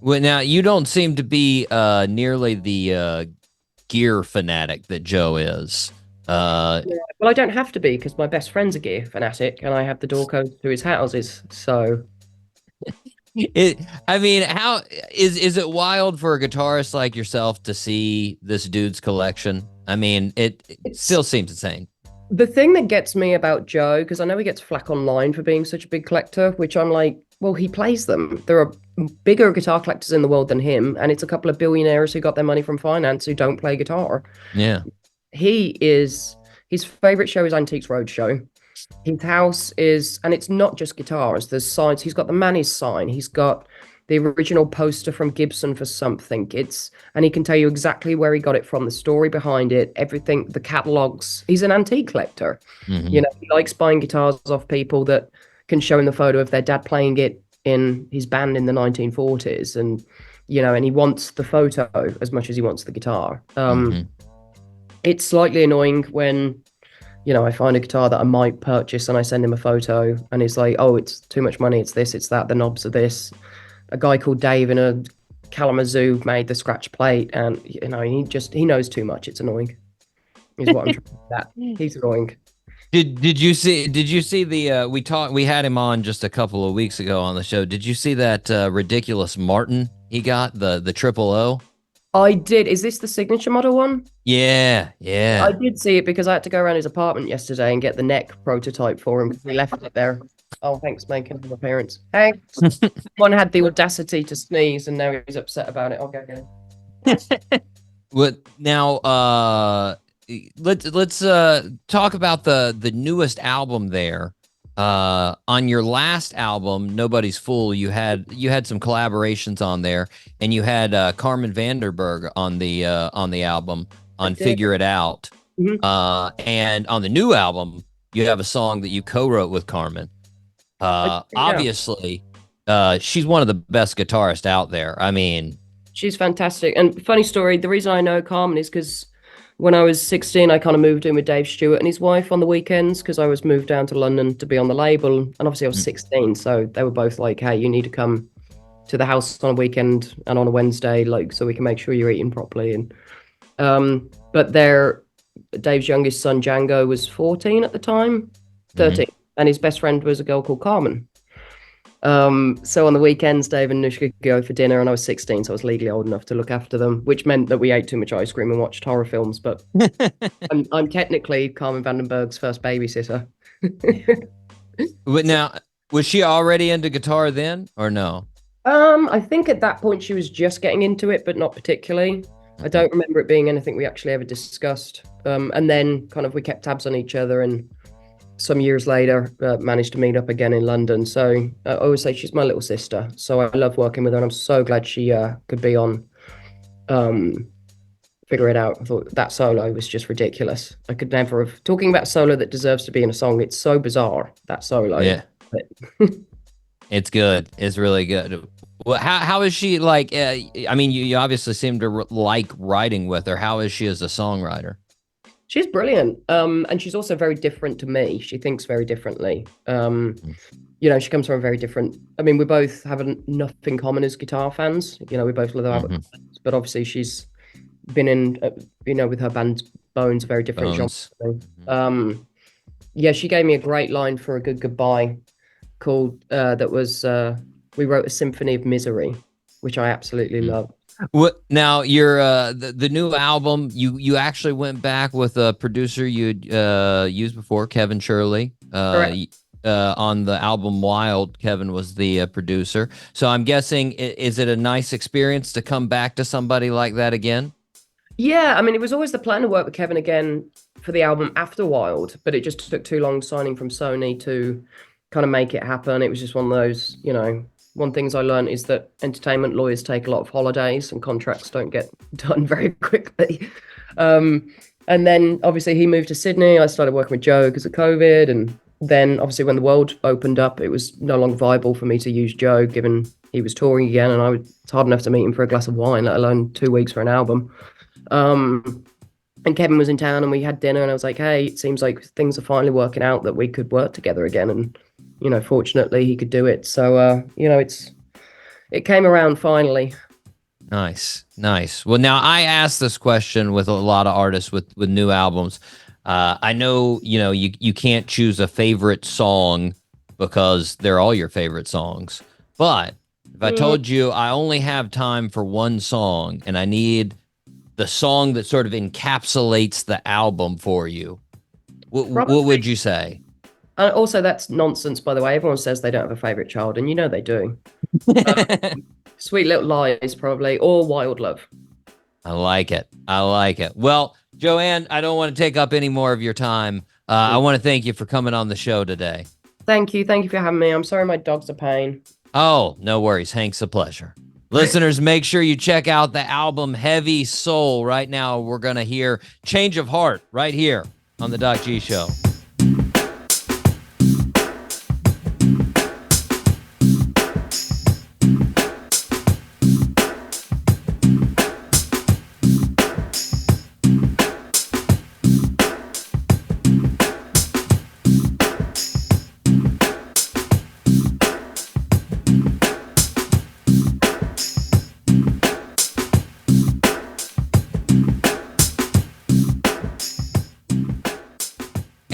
Well, now you don't seem to be nearly the gear fanatic that Joe is. Yeah, well, I don't have to be because my best friend's a gear fanatic and I have the door codes to his houses. So, how is it wild for a guitarist like yourself to see this dude's collection? I mean, it still seems insane. The thing that gets me about Joe, because I know he gets flack online for being such a big collector, which I'm like, well, he plays them. There are bigger guitar collectors in the world than him, and it's a couple of billionaires who got their money from finance who don't play guitar. Yeah. His favorite show is Antiques Roadshow. His house is, and it's not just guitars, there's signs. He's got the Manny's sign. He's got the original poster from Gibson for something. And he can tell you exactly where he got it from, the story behind it, everything, the catalogs. He's an antique collector. Mm-hmm. He likes buying guitars off people that can show him the photo of their dad playing it in his band in the 1940s. And, and he wants the photo as much as he wants the guitar. It's slightly annoying when, I find a guitar that I might purchase and I send him a photo and he's like, oh, it's too much money. It's this, it's that. The knobs are this. A guy called Dave in a Kalamazoo made the scratch plate, and he knows too much. It's annoying. Is what I'm trying to say. That he's annoying. Did you see the we had him on just a couple of weeks ago on the show. Did you see that ridiculous Martin he got, the triple O? I did. Is this the signature model one? Yeah. I did see it because I had to go around his apartment yesterday and get the neck prototype for him because he left it there. Oh, thanks, making an appearance. Thanks. One had the audacity to sneeze, and now he's upset about it. I'll go get him. Well, now let's talk about the newest album there. On your last album, Nobody's Fool, you had some collaborations on there, and you had Carmen Vanderberg on the album on Figure It Out. Mm-hmm. And on the new album, you have a song that you co-wrote with Carmen. Obviously, she's one of the best guitarists out there. I mean, she's fantastic. And funny story, the reason I know Carmen is because when I was 16, I kind of moved in with Dave Stewart and his wife on the weekends because I was moved down to London to be on the label. And obviously I was 16, so they were both like, hey, you need to come to the house on a weekend and on a Wednesday, like, so we can make sure you're eating properly. And but Dave's youngest son, Django, was 14 at the time, 13. And his best friend was a girl called Carmen. So on the weekends, Dave and Nush could go for dinner, and I was 16, so I was legally old enough to look after them, which meant that we ate too much ice cream and watched horror films. But I'm technically Carmen Vandenberg's first babysitter. But now, was she already into guitar then, or no? I think at that point she was just getting into it, but not particularly. I don't remember it being anything we actually ever discussed. And then kind of we kept tabs on each other, and some years later managed to meet up again in London. So I always say she's my little sister. So I love working with her, and I'm so glad she could be on Figure It Out. I thought that solo was just ridiculous. I could never have, talking about a solo that deserves to be in a song, it's so bizarre, that solo. Yeah. It's good. It's really good. Well, how is she like? I mean, you obviously seem to like writing with her. How is she as a songwriter? She's brilliant. And she's also very different to me. She thinks very differently. She comes from a very different. I mean, we both have enough in common as guitar fans. We both love Albert Collins, but obviously she's been in, with her band Bones, a very different genre. She gave me a great line for A Good Goodbye called, we wrote a symphony of misery, which I absolutely love. What now? Your the new album, you actually went back with a producer you'd used before, Kevin Shirley. On the album Wild, Kevin was the producer. So I'm guessing, is it a nice experience to come back to somebody like that again? Yeah, I mean, it was always the plan to work with Kevin again for the album after Wild, but it just took too long signing from Sony to kind of make it happen. It was just one of those, one things I learned is that entertainment lawyers take a lot of holidays and contracts don't get done very quickly. And then obviously he moved to Sydney. I started working with Joe because of COVID. And then obviously when the world opened up, it was no longer viable for me to use Joe, given he was touring again. And it's hard enough to meet him for a glass of wine, let alone 2 weeks for an album. And Kevin was in town and we had dinner and I was like, hey, it seems like things are finally working out that we could work together again. And fortunately he could do it. So, it came around finally. Nice. Well, now I asked this question with a lot of artists with new albums. I know, you can't choose a favorite song because they're all your favorite songs. But if I told you I only have time for one song and I need the song that sort of encapsulates the album for you, what would you say? And also, that's nonsense, by the way. Everyone says they don't have a favorite child, and they do. Sweet Little Lies, probably, or Wild Love. I like it. Well, Joanne, I don't want to take up any more of your time. I want to thank you for coming on the show today. Thank you for having me. I'm sorry my dog's a pain. Oh, no worries. Hank's a pleasure. Listeners, make sure you check out the album Heavy Soul. Right now, we're going to hear Change of Heart right here on the Doc G Show.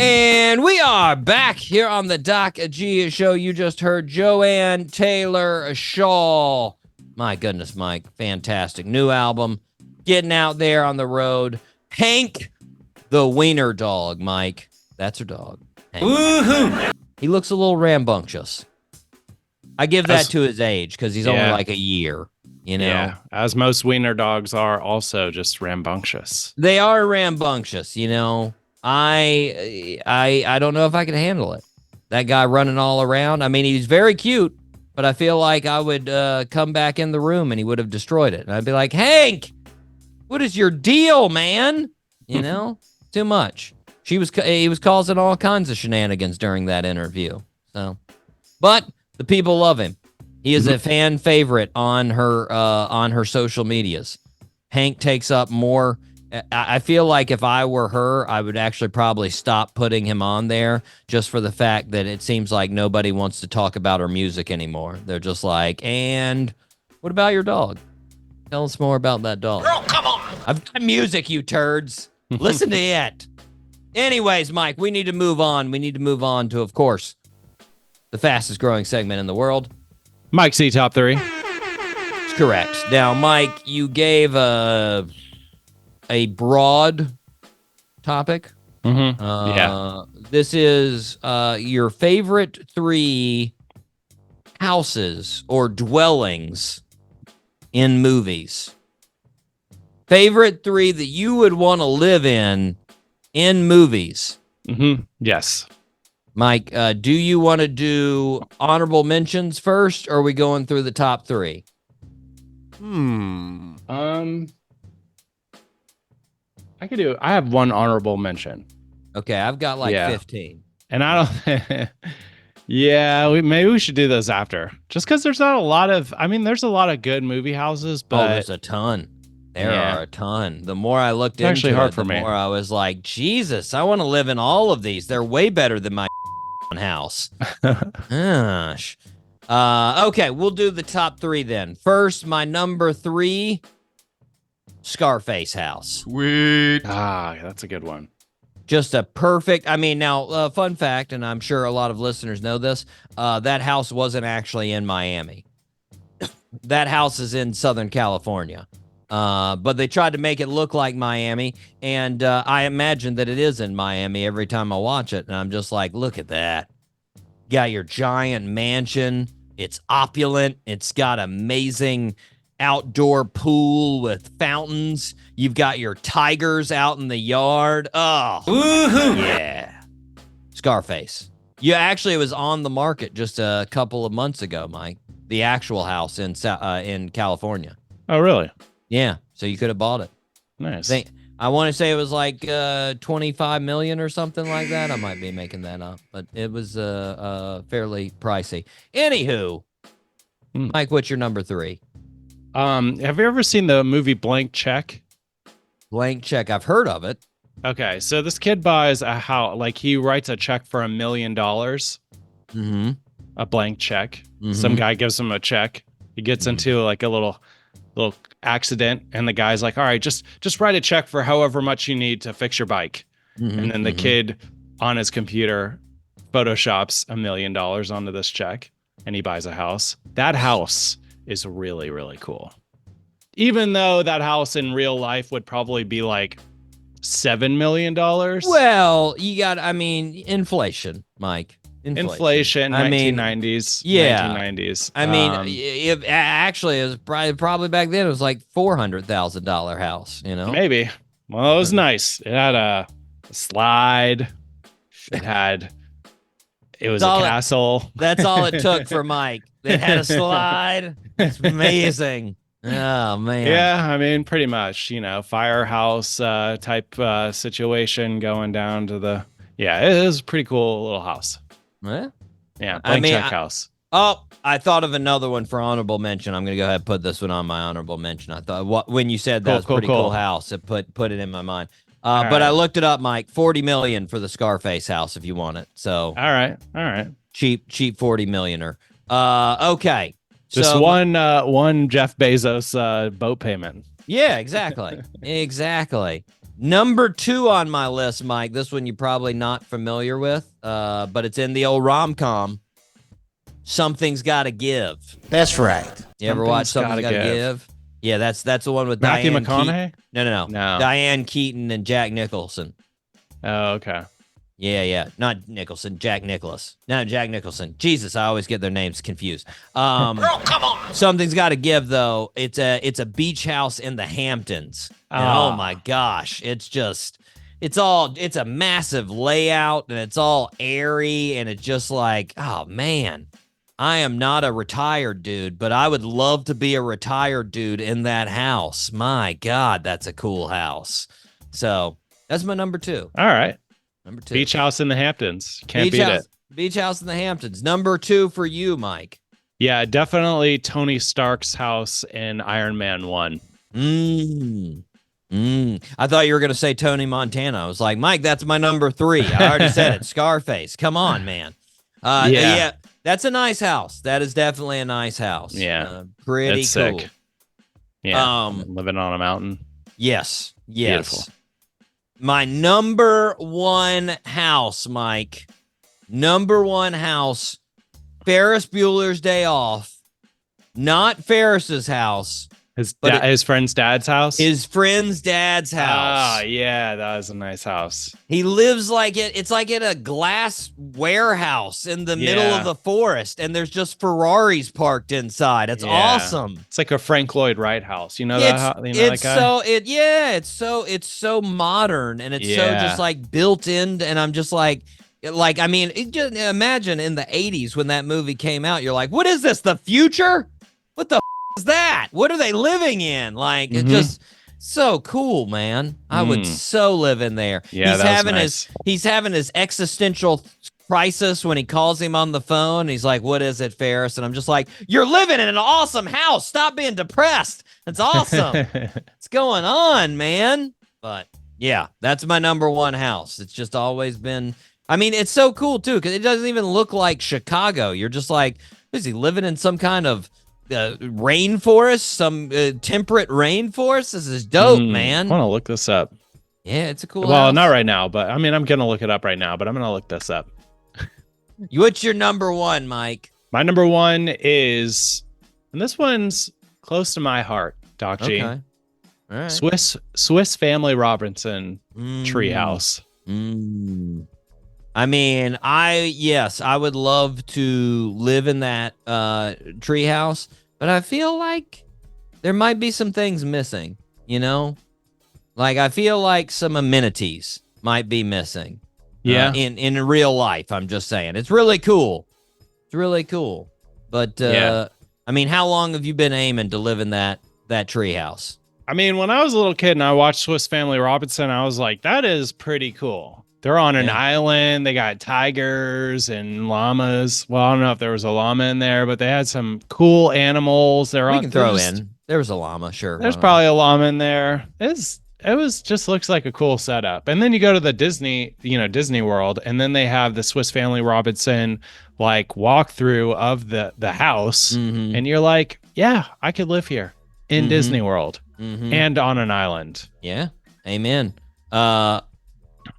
And we are back here on the Doc G Show. You just heard Joanne Taylor Shaw. My goodness, Mike. Fantastic. New album. Getting out there on the road. Hank the Wiener Dog, Mike. That's her dog. Woohoo! He looks a little rambunctious. I give that to his age because he's only like a year. Yeah, as most wiener dogs are also just rambunctious. They are rambunctious, I don't know if I could handle it. That guy running all around. I mean, he's very cute, but I feel like I would come back in the room and he would have destroyed it. And I'd be like, Hank, what is your deal, man? Too much. He was causing all kinds of shenanigans during that interview. So, but the people love him. He is a fan favorite on her social medias. Hank takes up more. I feel like if I were her, I would actually probably stop putting him on there just for the fact that it seems like nobody wants to talk about her music anymore. They're just like, and what about your dog? Tell us more about that dog. Girl, come on. I've got music, you turds. Listen to it. Anyways, Mike, we need to move on. We need to move on to, of course, the fastest growing segment in the world. Mike C. Top 3. That's correct. Now, Mike, you gave a broad topic. This is your favorite 3 houses or dwellings in movies. Favorite 3 that you would want to live in movies. Yes. Mike, do you want to do honorable mentions first, or are we going through the top 3? I have one honorable mention. Okay, I've got 15. And I don't maybe we should do those after. Just because there's not a lot of there's a lot of good movie houses, but there's a ton. There are a ton. The more I looked It's actually into hard it, for the me. more I was like, Jesus, I want to live in all of these. They're way better than my house. Gosh. Okay, we'll do the top 3 then. First, my number 3, Scarface house. Sweet. That's a good one. Just a perfect, I mean, now, fun fact, and I'm sure a lot of listeners know this, that house wasn't actually in Miami. That house is in Southern California. But they tried to make it look like Miami, and I imagine that it is in Miami every time I watch it, and I'm just like, look at that. Got your giant mansion. It's opulent. It's got amazing outdoor pool with fountains. You've got your tigers out in the yard. Oh, woohoo! Yeah. Scarface. You actually, it was on the market just a couple of months ago, Mike. The actual house in California. Oh, really? Yeah, so you could have bought it. Nice. I want to say it was like 25 million or something like that. I might be making that up, but it was fairly pricey. Anywho, Mike, what's your number 3? Have you ever seen the movie Blank Check? Blank Check. I've heard of it. Okay, so this kid buys a house, like he writes a check for $1 million. Mm-hmm. A blank check. Mm-hmm. Some guy gives him a check. He gets into like a little accident, and the guy's like, all right, just write a check for however much you need to fix your bike. Mm-hmm. And then the kid on his computer photoshops $1 million onto this check, and he buys a house. That house is really, really cool. Even though that house in real life would probably be like $7 million. Well, you got, I mean, inflation, Mike. Inflation, I mean, 1990s. yeah. 1990s. I mean, actually, it was probably back then, it was like $400,000 house, you know? Maybe. Well, it was nice. It had a slide. It was a castle. That's all it took for Mike. It had a slide. It's amazing. Oh, man. Yeah, I mean, pretty much, firehouse type situation going down to the, it was a pretty cool little house. Yeah, blank check house. Oh, I thought of another one for honorable mention. I'm going to go ahead and put this one on my honorable mention. I thought when you said that was a pretty cool house, it put it in my mind. But right. I looked it up, Mike. $40 million for the Scarface house if you want it. So all right. Cheap $40 millioner. Okay. Just one Jeff Bezos boat payment. Yeah, exactly. Exactly. Number 2 on my list, Mike. This one you're probably not familiar with, but it's in the old rom-com. Something's Gotta Give. That's right. You ever watch Something's Gotta Give? Yeah, that's the one with Matthew Diane McConaughey? No. Diane Keaton and Jack Nicholson. Oh, okay. Yeah. Not Nicholson, Jack Nicholas. No, Jack Nicholson. Jesus, I always get their names confused. Girl, come on. Something's Gotta Give, though. It's a beach house in the Hamptons. And oh my gosh, it's a massive layout, and it's all airy, and it's just like, oh man, I am not a retired dude, but I would love to be a retired dude in that house. My God, that's a cool house. So that's my number 2. All right. Number 2. Beach house in the Hamptons. Can't beat it. Beach house in the Hamptons. Number 2 for you, Mike. Yeah, definitely Tony Stark's house in Iron Man 1. I thought you were going to say Tony Montana. I was like, Mike, that's my number 3. I already said it. Scarface. Come on, man. Yeah, that's a nice house. That is definitely a nice house. Yeah. Pretty it's cool. Sick. Yeah. Living on a mountain. Yes. Beautiful. My number 1 house, Mike. Number 1 house. Ferris Bueller's Day Off. Not Ferris's house. His friend's dad's house? His friend's dad's house. Oh, yeah, that was a nice house. He lives like it. It's like in a glass warehouse in the middle of the forest, and there's just Ferraris parked inside. It's awesome. It's like a Frank Lloyd Wright house. You know that? It's that guy? so modern, and it's so just like built in. And I'm just like I mean, just imagine in the 80s when that movie came out, you're like, what is this? The future? What the is that? What are they living in? Like, it's just so cool, man. I would so live in there. Yeah, he's having his existential crisis when he calls him on the phone. He's like, "What is it, Ferris?" And I'm just like, "You're living in an awesome house. Stop being depressed. It's awesome. What's going on, man?" But yeah, that's my number one house. It's just always been. I mean, it's so cool too because it doesn't even look like Chicago. You're just like, is he living in some kind of rainforest, some temperate rainforest? This is dope, man. I want to look this up. Yeah, it's a cool Well, house. not right now, but I mean, I'm going to look it up right now, but I'm going to look this up. What's your number one, Mike? My number one is, and this one's close to my heart, Doc G. Okay. All right. Swiss Family Robinson Treehouse. I mean, I would love to live in that treehouse, but I feel like there might be some things missing, you know? Like, I feel like some amenities might be missing. Yeah. In real life, I'm just saying. It's really cool. It's really cool. But, I mean, how long have you been aiming to live in that treehouse? I mean, when I was a little kid and I watched Swiss Family Robinson, I was like, that is pretty cool. They're on an island. They got tigers and llamas. Well, I don't know if there was a llama in there, but they had some cool animals. We can throw in. There was a llama, sure. There's probably a llama in there. It was just looks like a cool setup. And then you go to the Disney World, and then they have the Swiss Family Robinson like walkthrough of the house, and you're like, yeah, I could live here in Disney World and on an island. Yeah, amen.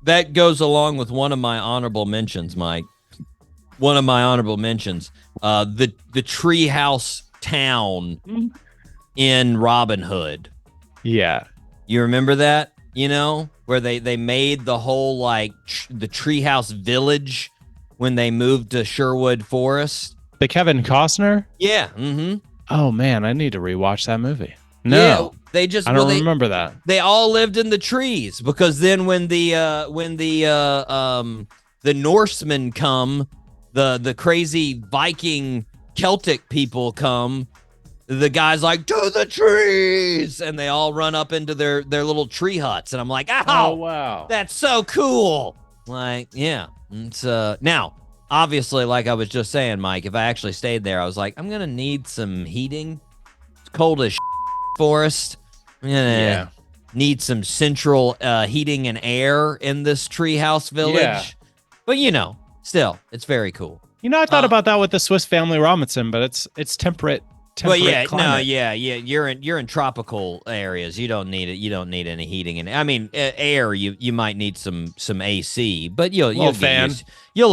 That goes along with one of my honorable mentions, Mike. One of my honorable mentions, the treehouse town in Robin Hood. Yeah. You remember that, where they made the whole, like, the treehouse village when they moved to Sherwood Forest? The Kevin Costner? Yeah. Oh, man, I need to rewatch that movie. No. Yeah, I don't remember that. They all lived in the trees because then when the Norsemen come, the crazy Viking Celtic people come, the guy's like, to the trees, and they all run up into their little tree huts, and I'm like, oh wow, that's so cool. Like, yeah. It's now, obviously, like I was just saying, Mike, if I actually stayed there, I was like, I'm gonna need some heating. It's cold as forest. I'm gonna need some central heating and air in this treehouse village. Yeah. But still, it's very cool. I thought about that with the Swiss Family Robinson, but it's temperate. Well, yeah, climate. You're in tropical areas. You don't need it. You don't need any heating, and I mean, air. You might need some AC, but you'll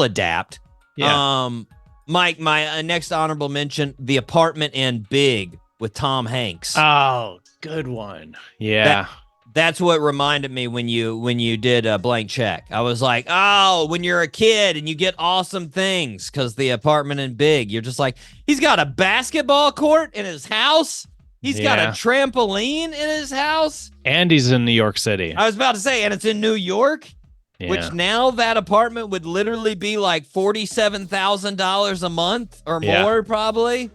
adapt. Yeah. Mike, my next honorable mention: The Apartment in Big with Tom Hanks. Oh, good one. Yeah. That's what reminded me when you did a Blank Check. I was like, oh, when you're a kid and you get awesome things, because The Apartment in Big, you're just like, he's got a basketball court in his house. He's got a trampoline in his house. And he's in New York City. I was about to say, and it's in New York, which now that apartment would literally be like $47,000 a month or more, probably.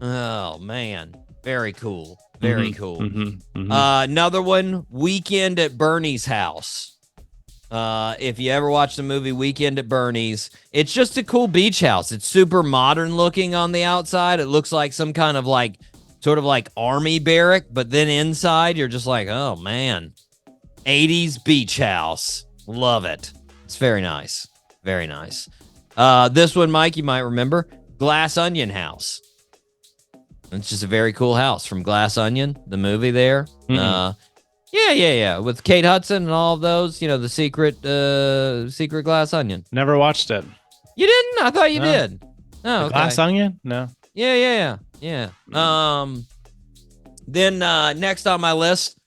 Oh, man. Very cool. Very cool. Another one, Weekend at Bernie's House. If you ever watch the movie Weekend at Bernie's, it's just a cool beach house. It's super modern looking on the outside. It looks like some kind of sort of like army barrack, but then inside you're just like, oh man, 80s beach house. Love it. It's very nice. Very nice. This one, Mike, you might remember, Glass Onion House. It's just a very cool house from Glass Onion, the movie there. Yeah. With Kate Hudson and all of those, the secret Glass Onion. Never watched it. You didn't? I thought you did. Oh, okay. Glass Onion? No. Yeah. Then next on my list,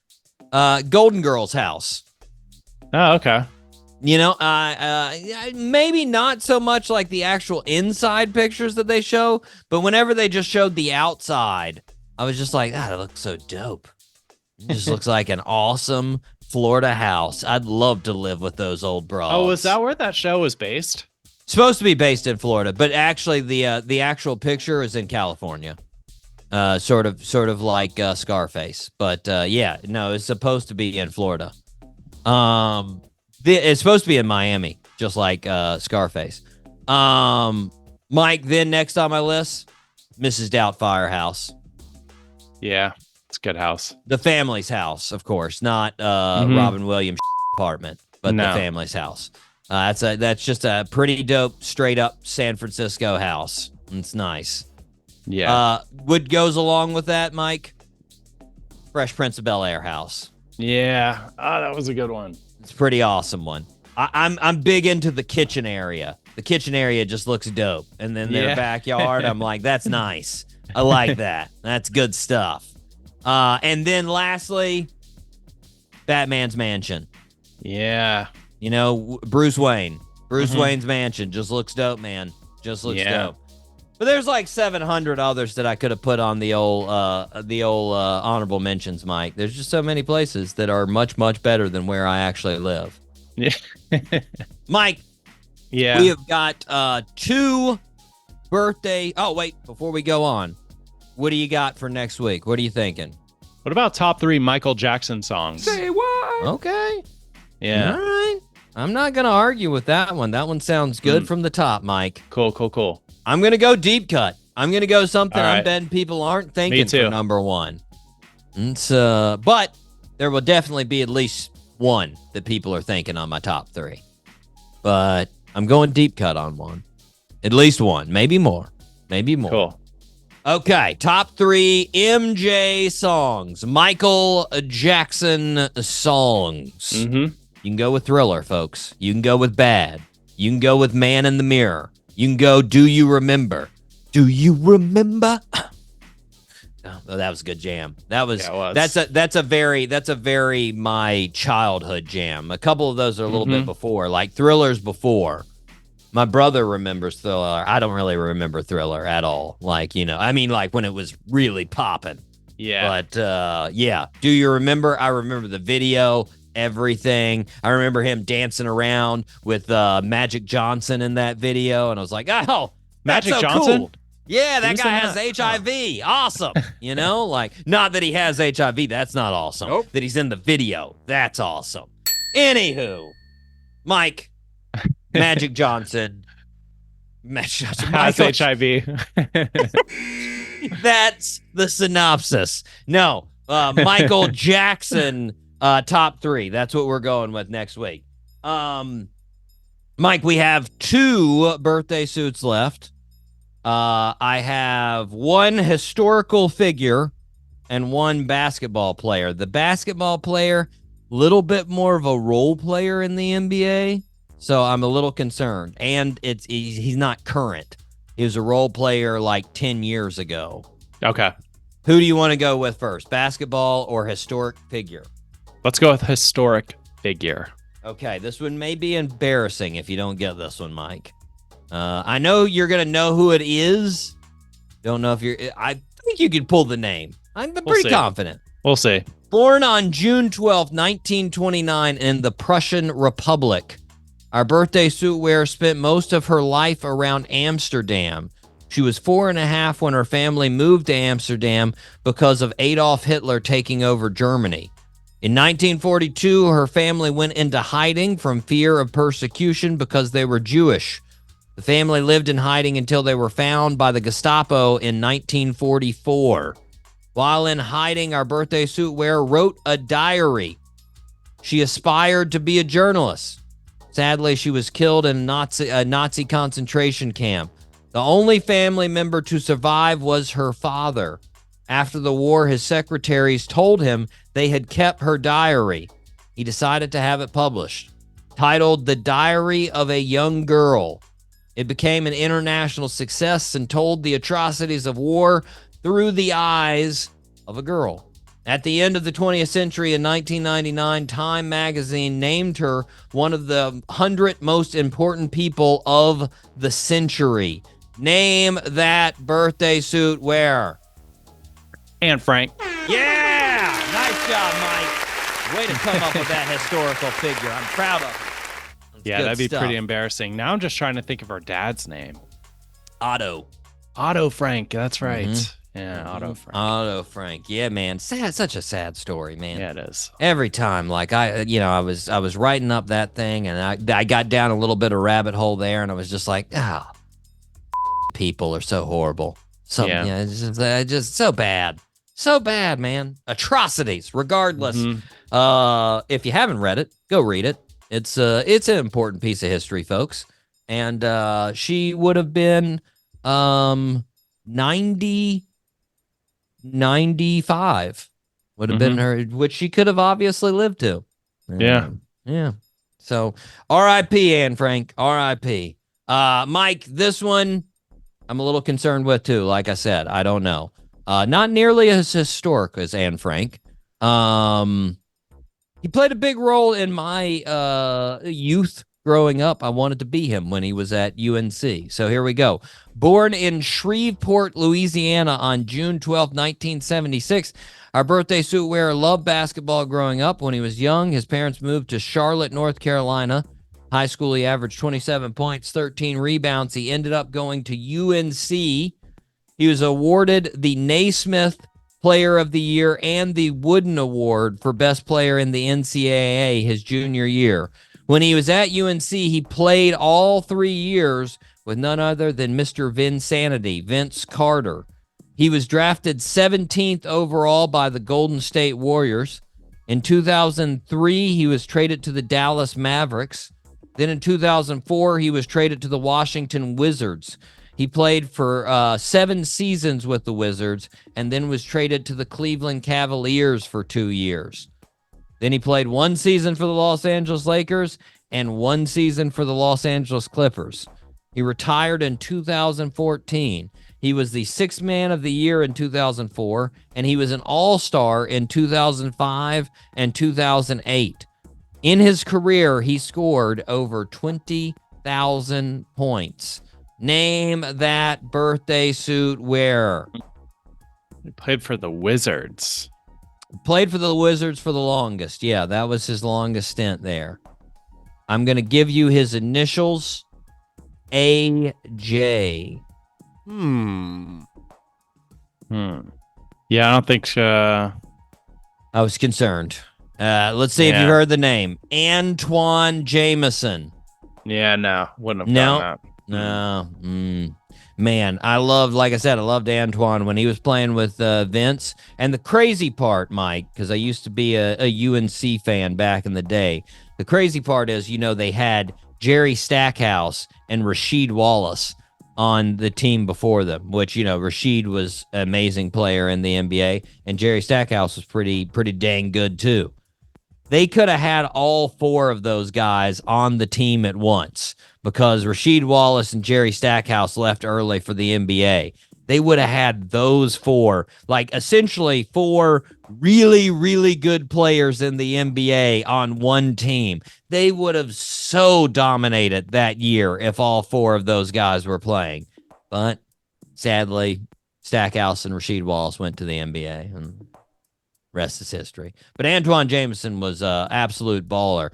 Golden Girls house. Oh, okay. Maybe not so much like the actual inside pictures that they show, but whenever they just showed the outside, I was just like, that looks so dope. It just looks like an awesome Florida house. I'd love to live with those old bras. Oh, is that where that show was based? Supposed to be based in Florida, but actually the actual picture is in California. Sort of like Scarface, but it's supposed to be in Florida. It's supposed to be in Miami, just like Scarface. Mike, then next on my list, Mrs. Doubtfire house. Yeah, it's a good house. The family's house, of course, not Robin Williams apartment, but the family's house. That's just a pretty dope, straight up San Francisco house. It's nice. Yeah. What goes along with that, Mike? Fresh Prince of Bel-Air house. Yeah. Oh, that was a good one. It's a pretty awesome one. I'm big into the kitchen area. The kitchen area just looks dope. And then their backyard, I'm like, that's nice. I like that. That's good stuff. And then lastly, Batman's mansion. Yeah. You know, Bruce Wayne. Bruce Wayne's mansion just looks dope, man. Just looks dope. But there's like 700 others that I could have put on the old honorable mentions, Mike. There's just so many places that are much, much better than where I actually live. Yeah. Mike. Yeah. We have got 2 birthday. Oh, wait, before we go on, what do you got for next week? What are you thinking? What about top 3 Michael Jackson songs? Say what? Okay. Yeah. All right. I'm not going to argue with that one. That one sounds good from the top, Mike. Cool. I'm going to go deep cut. I'm going to go something All right. I'm betting people aren't thinking Me too. for number 1. It's, but there will definitely be at least one that people are thinking on my top 3. But I'm going deep cut on one. At least one. Maybe more. Cool. Okay, top 3 MJ songs. Michael Jackson songs. Mm-hmm. You can go with Thriller, folks. You can go with Bad. You can go with Man in the Mirror. You can go Do You Remember? Do you remember? Oh, that was a good jam. That was, Yeah, it was. that's a very my childhood jam. A couple of those are a little bit before, like Thriller's before. My brother remembers Thriller. I don't really remember Thriller at all. Like, you know, I mean, like when it was really popping. Yeah. But yeah. Do you remember? I remember the video, everything. I remember him dancing around with Magic Johnson in that video, and I was like, oh, that's Magic so Johnson? cool. Yeah, that Who's guy in has that? HIV. Awesome. You know, like, not that he has HIV. That's not awesome. Nope. That he's in the video. That's awesome. Anywho, Mike, Magic Johnson. Has Michael, HIV. that's the synopsis. No, Michael Jackson, top 3. That's what we're going with next week. Mike, we have 2 birthday suits left. I have 1 historical figure and 1 basketball player. The basketball player, little bit more of a role player in the NBA, so I'm a little concerned. And he's not current. He was a role player like 10 years ago. Okay. Who do you want to go with first, basketball or historic figure? Let's go with historic figure. Okay, this one may be embarrassing if you don't get this one, Mike. I know you're going to know who it is. Don't know if I think you could pull the name. I'm pretty confident. We'll see. Born on June 12, 1929 in the Prussian Republic. Our birthday suit wearer spent most of her life around Amsterdam. She was 4.5 when her family moved to Amsterdam because of Adolf Hitler taking over Germany. In 1942, her family went into hiding from fear of persecution because they were Jewish. The family lived in hiding until they were found by the Gestapo in 1944. While in hiding, our birthday suit wearer wrote a diary. She aspired to be a journalist. Sadly, she was killed in a Nazi concentration camp. The only family member to survive was her father. After the war, his secretaries told him they had kept her diary. He decided to have it published. Titled The Diary of a Young Girl. It became an international success and told the atrocities of war through the eyes of a girl. At the end of the 20th century in 1999, Time magazine named her one of the 100 most important people of the century. Name that birthday suit wearer. And Frank. Yeah! Nice job, Mike. Way to come up with that historical figure. I'm proud of it. That's Yeah, good that'd be stuff. pretty embarrassing. Now I'm just trying to think of her dad's name. Otto. Otto Frank. That's right. Yeah, Otto Frank. Otto Frank. Yeah, man. Sad, such a sad story, man. Yeah, it is. Every time, like I was writing up that thing, and I got down a little bit of rabbit hole there, and I was just like, people are so horrible. So it's just so bad. So bad, man. Atrocities, regardless. If you haven't read it, go read it. It's an important piece of history, folks. And she would have been 95 would have been her, which she could have obviously lived to. Yeah. So R.I.P. Anne Frank. R.I.P. Mike, this one I'm a little concerned with too. Like I said, I don't know. Not nearly as historic as Anne Frank. He played a big role in my youth growing up. I wanted to be him when he was at UNC. So here we go. Born in Shreveport, Louisiana on June 12, 1976. Our birthday suit wearer loved basketball growing up. When he was young, his parents moved to Charlotte, North Carolina. High school, he averaged 27 points, 13 rebounds. He ended up going to UNC. He was awarded the Naismith Player of the Year and the Wooden Award for Best Player in the NCAA his junior year. When he was at UNC, he played all 3 years with none other than Mr. Vinsanity, Vince Carter. He was drafted 17th overall by the Golden State Warriors. In 2003, he was traded to the Dallas Mavericks. Then in 2004, he was traded to the Washington Wizards. He played for 7 seasons with the Wizards and then was traded to the Cleveland Cavaliers for 2 years. Then he played 1 season for the Los Angeles Lakers and 1 season for the Los Angeles Clippers. He retired in 2014. He was the 6th man of the year in 2004, and he was an all-star in 2005 and 2008. In his career, he scored over 20,000 points. Name that birthday suit wearer. He played for the Wizards. Played for the Wizards for the longest. Yeah, that was his longest stint there. I'm going to give you his initials. AJ. Yeah, I don't think I was concerned. Let's see if you've heard the name. Antoine Jameson. Yeah, no. Wouldn't have done that. No. Man, I loved Antoine when he was playing with Vince. And the crazy part, Mike, because I used to be a UNC fan back in the day. The crazy part is, they had Jerry Stackhouse and Rasheed Wallace on the team before them, which, Rasheed was an amazing player in the NBA, and Jerry Stackhouse was pretty dang good too. They could have had all 4 of those guys on the team at once because Rasheed Wallace and Jerry Stackhouse left early for the NBA. They would have had those 4, essentially 4 really, really good players in the NBA on one team. They would have so dominated that year if all 4 of those guys were playing. But sadly, Stackhouse and Rasheed Wallace went to the NBA, and rest is history. But Antoine Jameson was an absolute baller.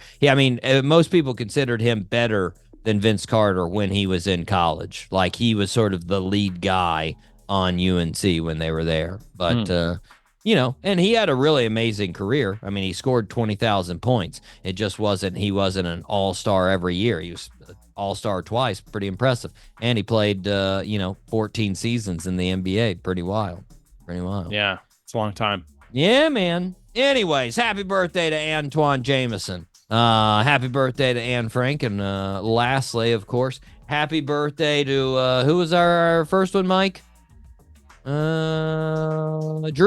Most people considered him better than Vince Carter when he was in college. He was sort of the lead guy on UNC when they were there. But, and he had a really amazing career. He scored 20,000 points. It just he wasn't an all-star every year. He was all-star twice. Pretty impressive. And he played, 14 seasons in the NBA. Pretty wild. Yeah, it's a long time. Yeah, man. Anyways, happy birthday to Antoine Jameson. Happy birthday to Anne Frank. And lastly, of course, happy birthday to, who was our first one, Mike? Drew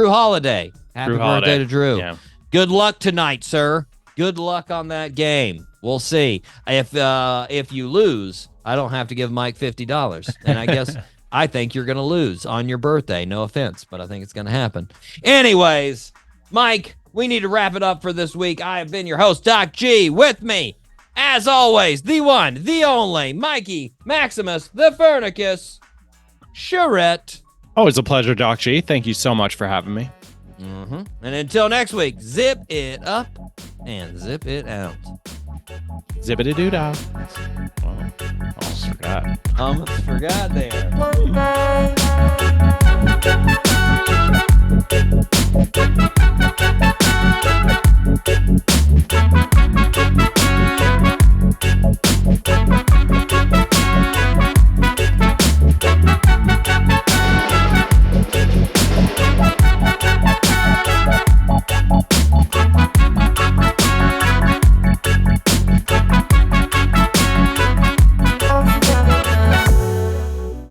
Holiday. Happy birthday to Drew. Yeah. Good luck tonight, sir. Good luck on that game. We'll see. If you lose, I don't have to give Mike $50. And I guess I think you're going to lose on your birthday. No offense, but I think it's going to happen. Anyways, Mike, we need to wrap it up for this week. I have been your host, Doc G. With me, as always, the one, the only, Mikey Maximus, the Fernicus, Charette. Always a pleasure, Doc G. Thank you so much for having me. And until next week, zip it up and zip it out. Zippity-doo-dah. Almost forgot. Almost forgot there.